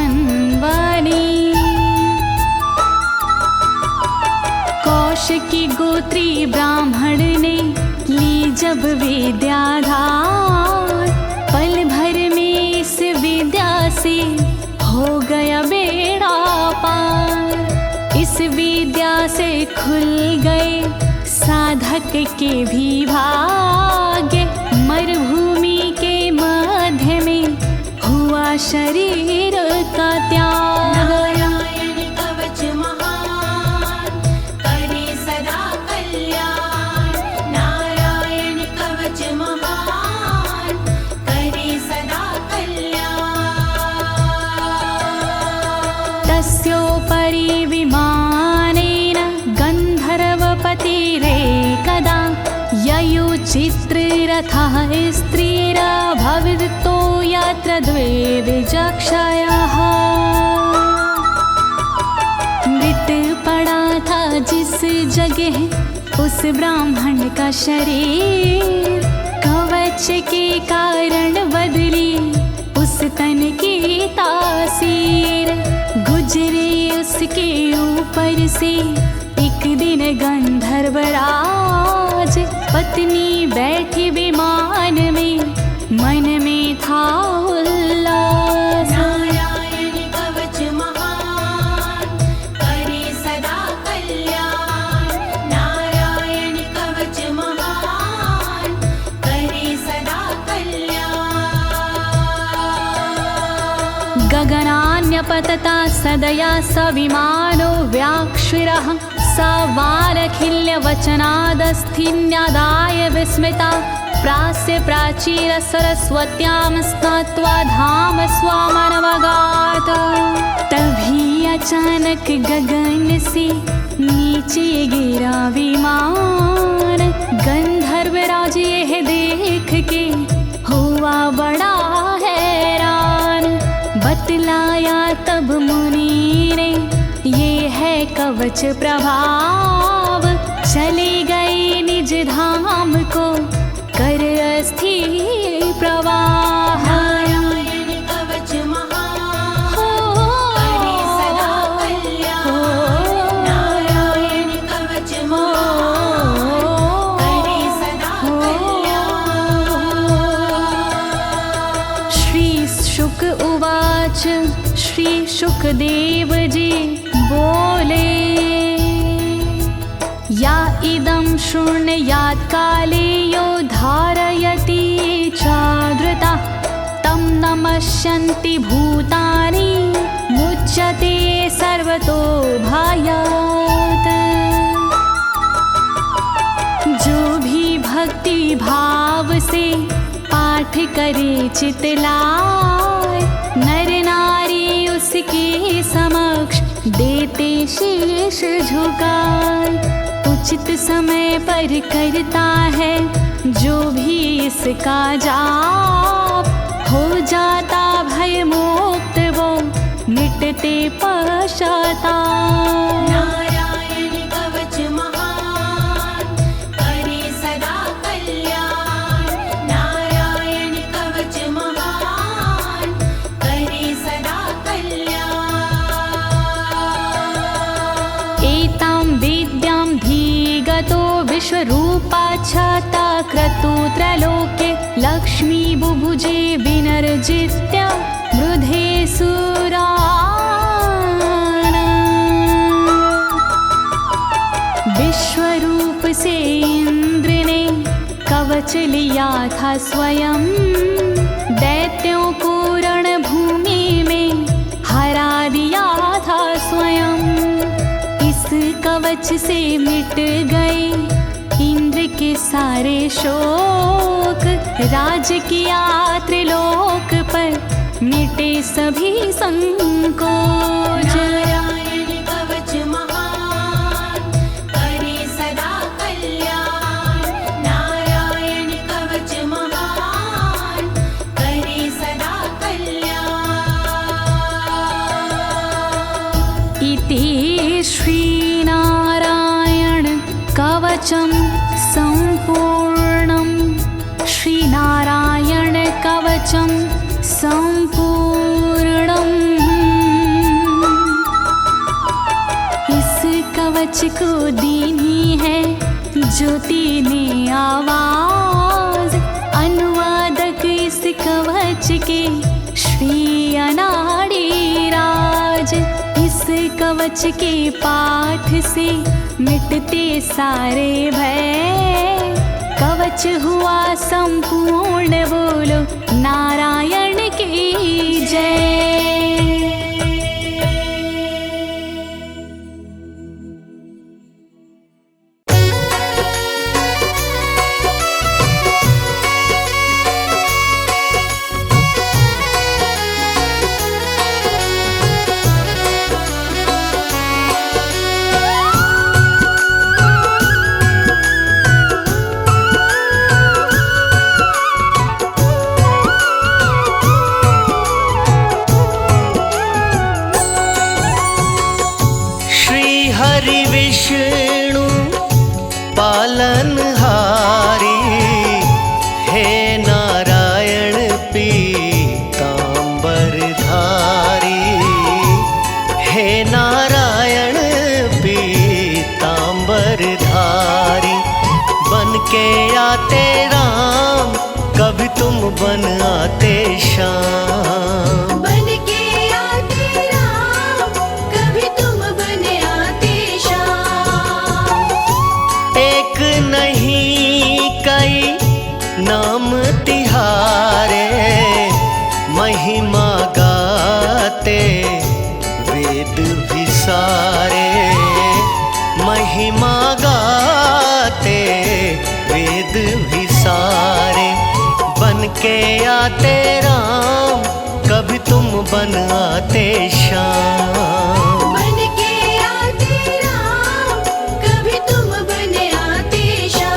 S1: कौशिकी गोत्री ब्राह्मण ने ली जब विद्याधार, पल भर में इस विद्या से हो गया बेड़ा पार। इस विद्या से खुल गए साधक के भी भाग्य, मरुभूमि के मध्य में हुआ शरीर का त्याग।
S2: नारायण कवच महान करे सदा कल्याण। नारायण कवच महान करे सदा कल्याण।
S1: तस्योपरि विमानेन गन्धर्वपतिरेकदा, ययुचित्ररथः स्त्रीरभवितो यत्र द्वे विचक्षयः। मृत पड़ा था जिस जगह उस ब्राह्मण का शरीर, कवच के कारण बदली उस तन की तासीर। गुजरे उसके ऊपर से एक दिन गंधर्वराज, पत्नी बैठी विमान में मन में था उल्लास।
S2: नारायण कवच महान करे सदा कल्याण। नारायण कवच महान करे सदा कल्याण।
S1: गगनान्यपतता सदया स विमानो व्याक्षिरः, स वालखिल्यवचनादस्थिन्यादाय विस्मिता, प्रास्य प्राचीर सरस्वत्यां स्नात्वा धाम स्वामनवगात। तभी अचानक गगन से नीचे गिरा विमान, गंधर्वराज यह देख के हुआ बड़ा हैरान। बतलाया तब मुनि ने ये है कवच प्रभाव, चले गए निज धाम को कर अस्थिर प्रवाह।
S2: नारायण कवच महान करे सदा कल्याण। नारायण कवच महान करे सदा कल्याण।
S1: श्री शुक उवाच, श्री शुकदेव जी बोले, या इदं शृणुयात् काले यो धारयति चादृता, तं नमस्यन्ति भूतानि मुच्यते सर्वतो भयात्। जो भी भक्ति भाव से पाठ करे चितलाय, नर नारी उसके समक्ष देते शीश झुकाए। उचित समय पर करता है जो भी इसका जाप, हो जाता भय मोक्ष विश्वरूपा छाता क्रतुत्रलोके लक्ष्मी बुभुजे विनर्जित्य मृधे सुराना। विश्वरूप से इंद्र ने कवच लिया था स्वयं, दैत्यों को रणभूमि में हरा दिया था स्वयं। इस कवच से मिट गए इंद्र के सारे शोक, राज किया त्रिलोक पर मिटे सभी संकोच।
S2: नारायण कवच महान करे सदा कल्याण, नारायण कवच महान करे सदा कल्याण।
S1: इति श्रीनारायण कवचं सम्पूर्णं, श्रीनारायण कवचं सम्पूर्णम्। इस कवच को दीनी है ज्योति ने आवाज, अनुवादक इस कवच के श्री अनाड़ी राज। इस कवच के पाठ से मिटते सारे भय, कवच हुआ संपूर्ण, बोलो नारायण की जय।
S3: विष्णु पालनहारी, हे नारायण पीतांबरधारी, हे नारायण पीतांबरधारी। बन के आते राम, कभी तुम बन आते श्याम।
S2: बन के आते राम, कभी तुम बन आते श्याम।
S3: एक नहीं कई नाम तिहारे, महिमा गाते वेद भी सारे, महिमा गाते वेद भी सारे। बन के आते राम, कभी तुम बन आते श्याम।
S2: बन के आते राम, कभी तुम बन आते श्याम।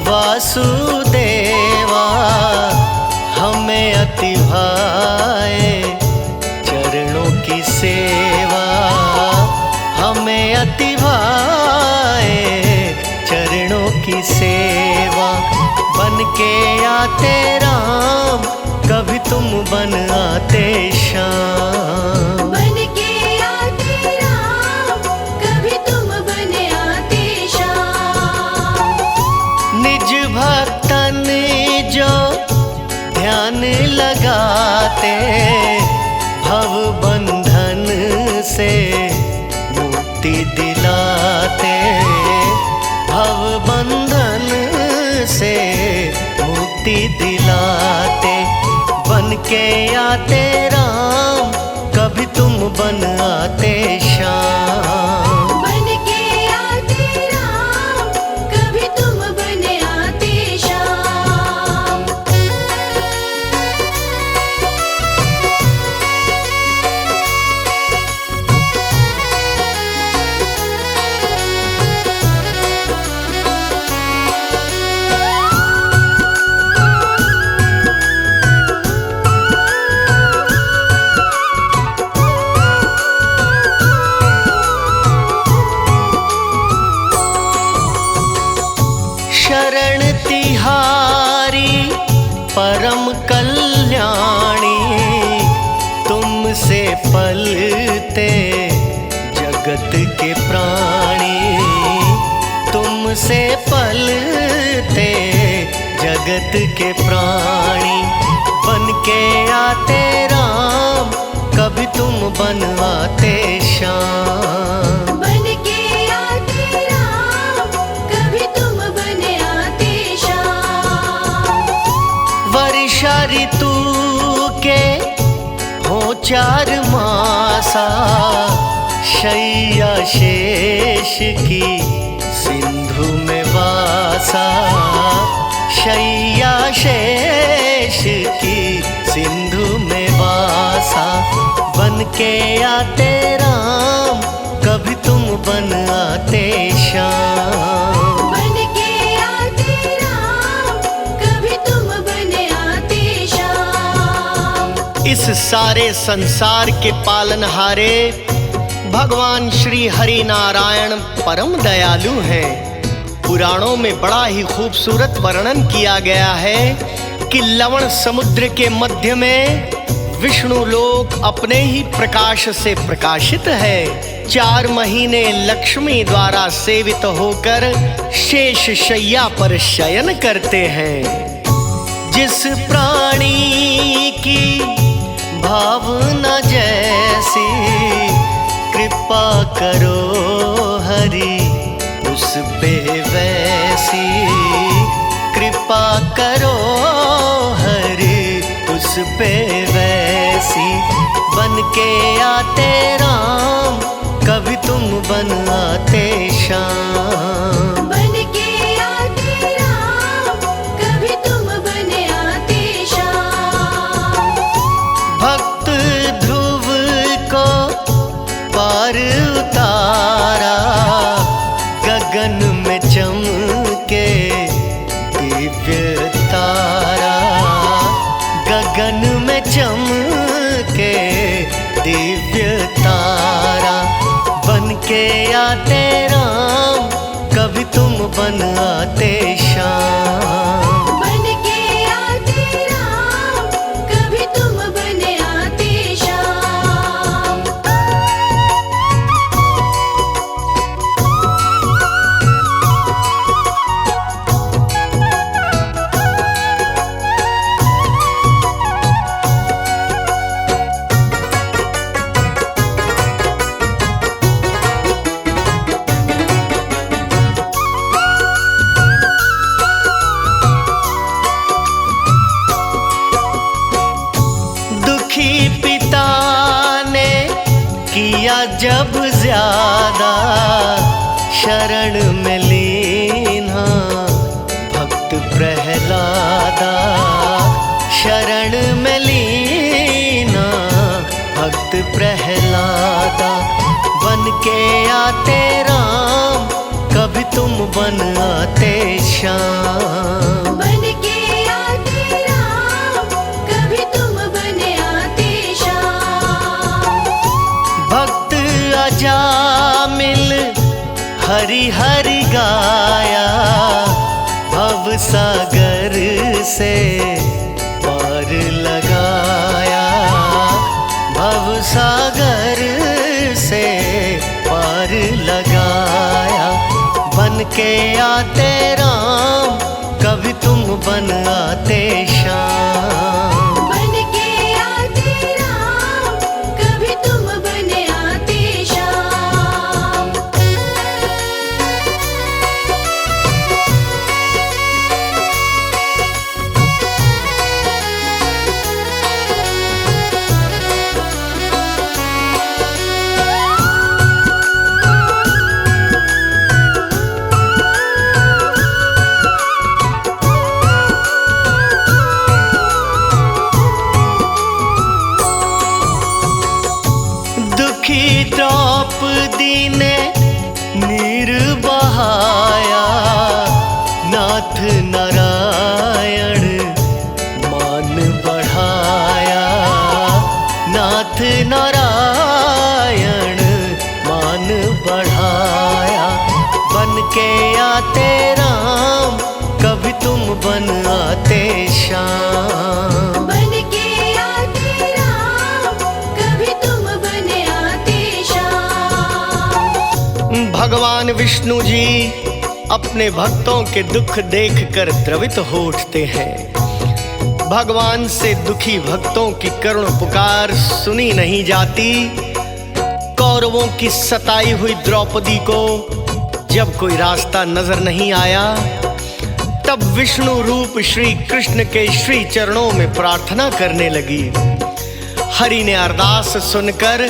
S3: वासुदेवा हमें अति भाए चरणों की सेवा, हमें अति भाए चरणों की सेवा। बन के आते राम, कभी तुम बन आते श्याम।
S2: बन के आते राम, कभी तुम बन आते श्याम।
S3: निज भक्तन जो ध्यान लगाते, भव बंधन से मुक्ति दिलाते, भव बंधन से मुक्ति दिलाते। बन के आते राम, कभी तुम बन आते श्याम।
S2: बन के आते राम, कभी तुम बन आते श्याम।
S3: पलते जगत के प्राणी, तुमसे पलते जगत के प्राणी। बन के आते राम, कभी तुम बन आते श्याम।
S2: बन के आते राम, कभी तुम बन आते श्याम।
S3: वर्षा ऋतु के हो 4 मासा, शैया शेष की सिंधु में वासा। शैया शेष की सिंधु में वासा। बन के आते राम, कभी तुम बन आते श्याम।
S2: बन के आते राम, कभी तुम बन आते श्याम।
S3: इस सारे संसार के पालनहारे भगवान श्री हरि नारायण परम दयालु हैं। पुराणों में बड़ा ही खूबसूरत वर्णन किया गया है कि लवण समुद्र के मध्य में विष्णु लोक अपने ही प्रकाश से प्रकाशित है। 4 महीने लक्ष्मी द्वारा सेवित होकर शेष शैया पर शयन करते हैं। जिस प्राणी की भावना जैसी, कृपा करो हरि उस पे वैसी। कृपा करो हरि उस पे वैसी। बन के आते राम, कभी तुम बन आते श्याम।
S2: बन के आते राम, कभी तुम बन आते श्याम।
S3: भक्त ध्रुव को पार उतारा, गगन में चमके दिव्य तारा। गगन में चमके दिव्य तारा। बन के आते राम, कभी तुम बन आते श्याम।
S2: बन के आते राम, कभी तुम बन आते श्याम।
S3: दुखी पिता ने किया जब ज्यादा, शरण में लीना भक्त प्रहलादा। शरण में लीना भक्त प्रहलादा। बन के आते राम, कभी तुम बन आते श्याम।
S2: बन के आते राम, कभी तुम बन आते श्याम।
S3: भक्त अजामिल हरि हरि गाया, भव सागर से पार लगाया। भव सागर से पार लगाया। बन के आते राम, कभी तुम बन आते श्याम।
S2: बन के आते राम, कभी तुम बन आते श्याम।
S3: दुखी द्रौपदी ने नीर बहाया, नाथ नारायण मान बढ़ाया। नाथ नारायण मान बढ़ाया। बन के आते राम, कभी तुम बन आते श्याम।
S2: बन के आते राम, कभी तुम बन
S3: भगवान विष्णु जी अपने भक्तों के दुख देखकर द्रवित हो उठते हैं। भगवान से दुखी भक्तों की करुण पुकार सुनी नहीं जाती। कौरवों की सताई हुई द्रौपदी को जब कोई रास्ता नजर नहीं आया, तब विष्णु रूप श्री कृष्ण के श्री चरणों में प्रार्थना करने लगी। हरि ने अरदास सुनकर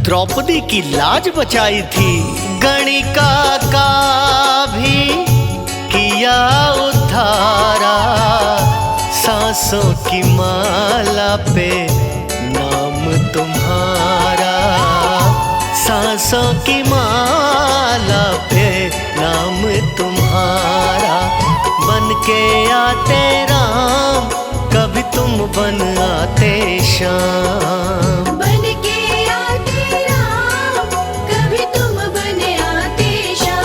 S3: द्रौपदी की लाज बचाई थी। गणिका का भी किया उद्धारा, सांसों की माला पे नाम तुम्हारा, सांसों की माला पे नाम तुम्हारा। बन के आते राम, कभी तुम बन आते श्याम।
S2: बन के आते राम, कभी तुम बन आते श्याम।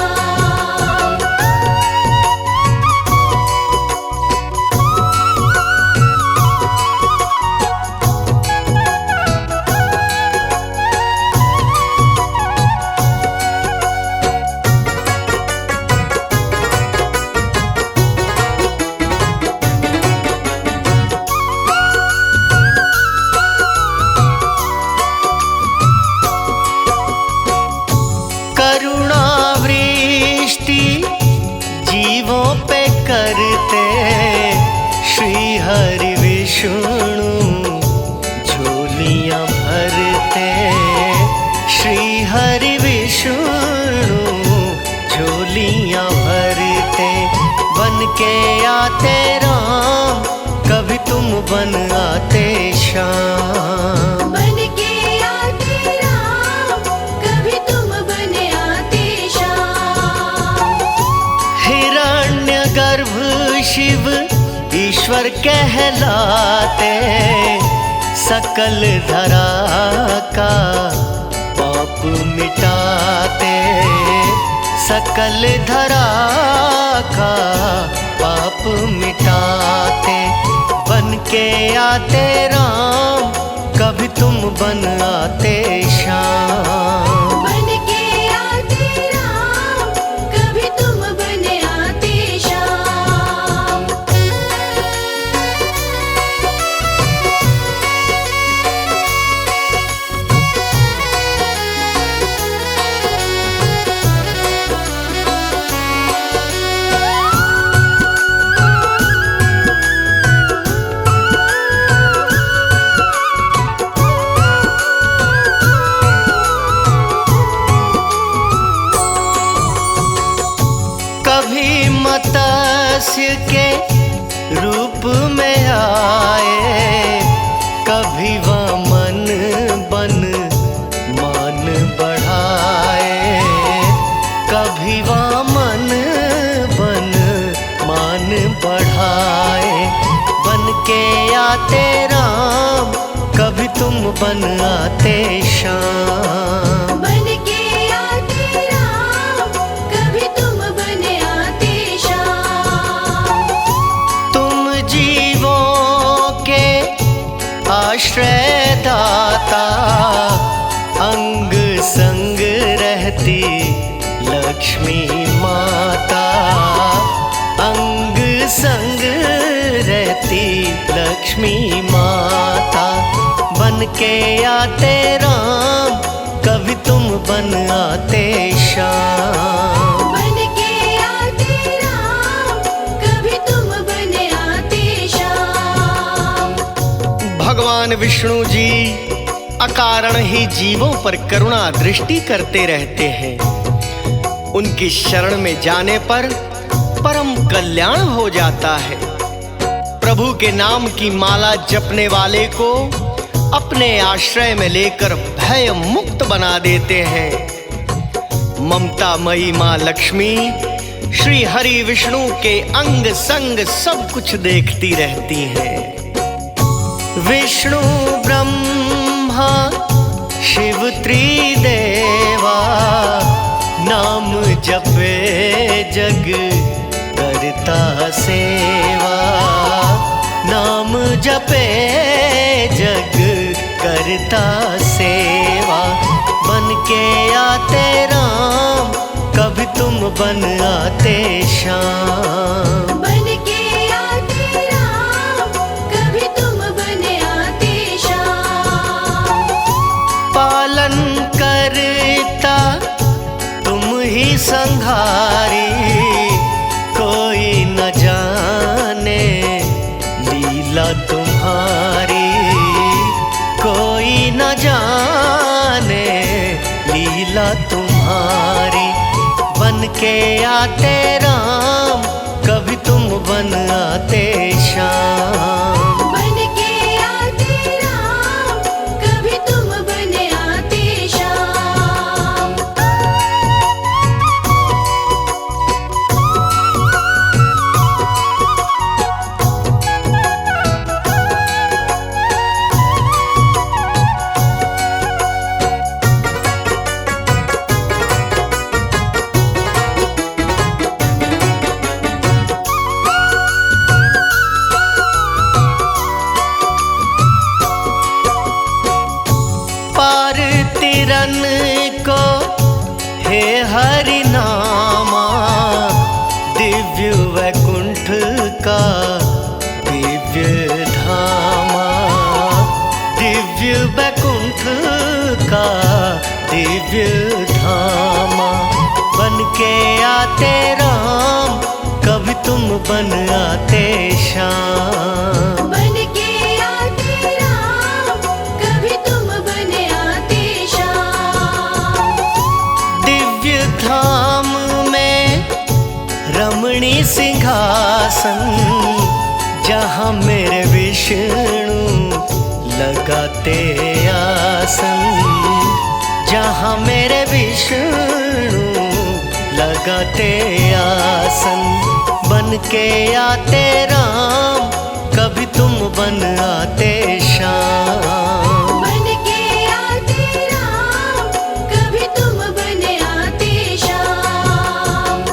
S3: करुणावृष्टि जीवों पे करते श्री हरि विष्णु झोलियां भरते। श्री हरि विष्णु झोलियां भरते। बन के आते राम, कभी तुम बन आते श्याम।
S2: बन के आते राम, कभी तुम बन आते श्याम।
S3: हिरण्यगर्भ शिव ईश्वर कहलाते, सकल धरा का पाप मिटाते। सकल धरा का पाप मिटाते। बन के आते राम, कभी तुम बन आते श्याम।
S2: बन के आते राम, कभी तुम बन आते श्याम।
S3: कभी मत्स्य के रूप में आए, कभी वामन बन मान बढ़ाए। कभी वामन बन मान बढ़ाए। बन के आते राम, कभी तुम बन आते श्याम।
S2: बन के आते राम, कभी तुम बन आते श्याम।
S3: तुम जीवों के आश्रय दाता, अंग संग रहती लक्ष्मी माता। अंग संग रहती लक्ष्मी माता। बन के आते राम, कभी तुम बन आते श्याम।
S2: बन के आते राम, कभी तुम बन आते श्याम।
S3: भगवान विष्णु जी अकारण ही जीवों पर करुणा दृष्टि करते रहते हैं। उनकी शरण में जाने पर परम कल्याण हो जाता है। प्रभु के नाम की माला जपने वाले को अपने आश्रय में लेकर भय मुक्त बना देते हैं। ममता मई माँ लक्ष्मी श्री हरि विष्णु के अंग संग सब कुछ देखती रहती हैं। विष्णु ब्रह्मा शिव त्रिदेवा, नाम जपे जग करता सेवा। नाम जपे जग करता सेवा। बन के आते राम, कभी तुम बन आते श्याम।
S2: बन के आते राम, कभी तुम बन आते श्याम।
S3: पालन करता तुम ही संहारी, कोई न जाने लीला तुम्हारी, कोई न जाने लीला तुम्हारी। बन के आते राम, कभी तुम बन आते श्याम।
S2: बन के आते राम, कभी तुम बन आते श्याम।
S3: पार तिरन को हे हरि नामा, दिव्य वैकुंठ का दिव्य धामा, दिव्य वैकुंठ का दिव्य धामा। बन के आते राम, कभी तुम बन आते श्याम।
S2: बन के आते राम, कभी तुम बन आते श्याम।
S3: दिव्य धाम में रमणी सिंहासन, जहाँ मेरे विष्णु लगाते आसन, जहाँ मेरे विष्णु लगाते आसन। बन के आते राम, कभी तुम बन आते श्याम।
S2: बन के आते राम, कभी तुम बन आते श्याम।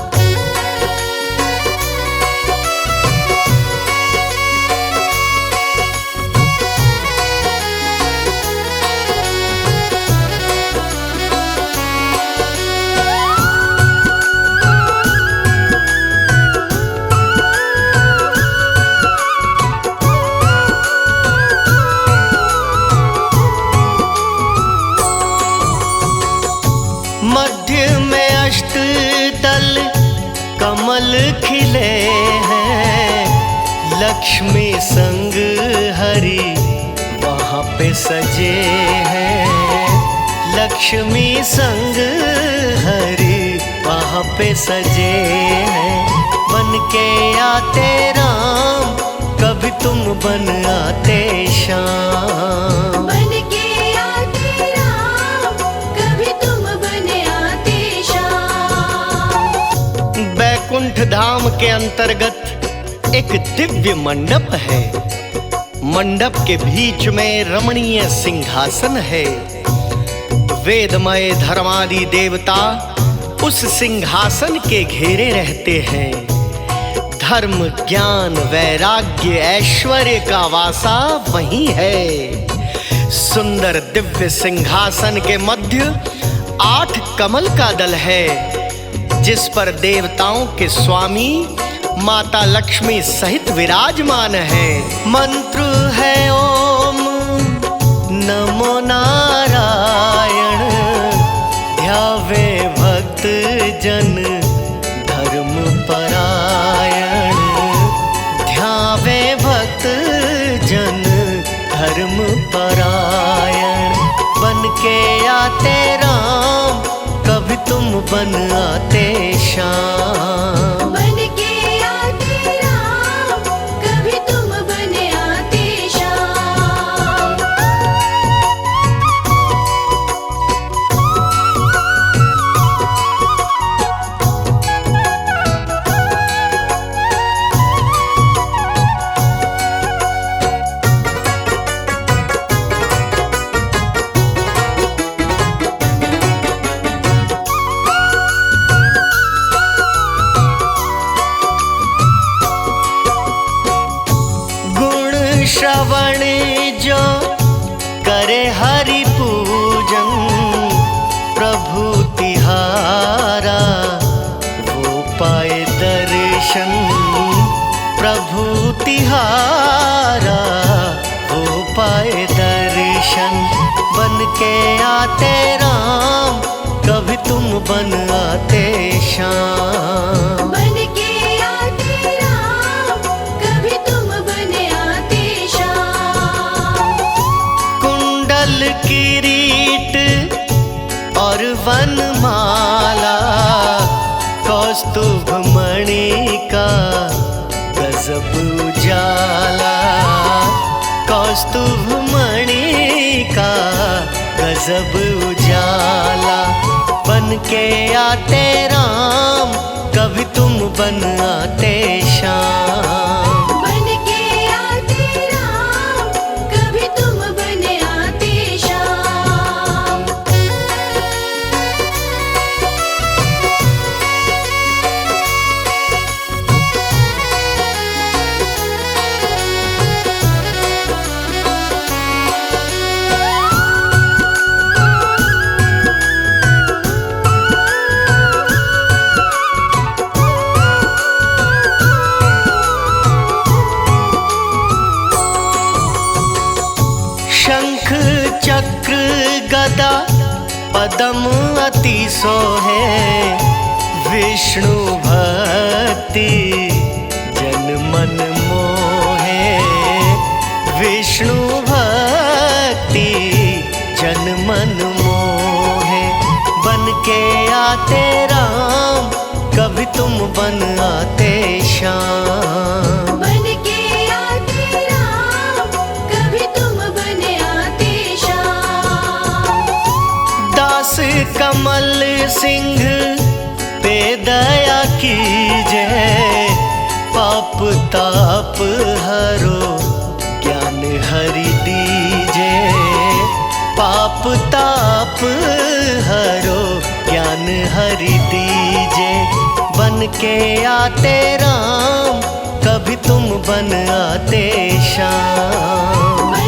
S3: मध्य में अष्टदल कमल खिले हैं, लक्ष्मी संग हरि वहाँ पे सजे हैं, लक्ष्मी संग हरि वहाँ पे सजे हैं। बन के आते राम, कभी तुम बन आते श्याम।
S2: बन के आते राम, कभी तुम बन आते श्याम।
S3: बैकुंठ धाम के अंतर्गत एक दिव्य मंडप है। मंडप के बीच में रमणीय सिंहासन है। वेदमय धर्मादि देवता उस सिंहासन के घेरे रहते हैं। धर्म, ज्ञान, वैराग्य, ऐश्वर्य का वासा वही है। सुंदर दिव्य सिंहासन के मध्य 8 कमल का दल है, जिस पर देवताओं के स्वामी माता लक्ष्मी सहित विराजमान है। मंत्र है ओम नमो नारायण, ध्यावे भक्त जन धर्म परायण, ध्यावे भक्त जन धर्म परायण। बन के आते राम, कभी तुम बन आते श्याम।
S2: बन के आते राम, कभी तुम बन आते श्याम।
S3: श्रवण जो करे हरि पूजन, प्रभु तिहारा तिहारा हो पाए दर्शन। बन के आते राम, कभी तुम बन आते श्याम।
S2: बन के आते राम, कभी तुम बन आते श्याम।
S3: कुंडल किरीट और वनमाला, कौस्तुभ मणि का गजब उजाला। कौस्तुभ मणि का गजब उजाला। बन के आते राम, कभी तुम बन आते श्याम।
S2: बन के आते राम, कभी तुम बन आते श्याम।
S3: शंख चक्र गदा पदम अति सोहे। विष्णु भक्ति जन मन मोहे। विष्णु भक्ति जन मन मोहे। बन के आते राम, कभी तुम बन आते श्याम।
S2: बन के आते राम, कभी तुम बन आते श्याम।
S3: दास कमल सिंह पे दया कीजय। पाप ताप हरो ज्ञान हरि दीजे। पाप ताप हरो ज्ञान हरि दीजे। बन के आते राम, कभी तुम बन आते श्याम।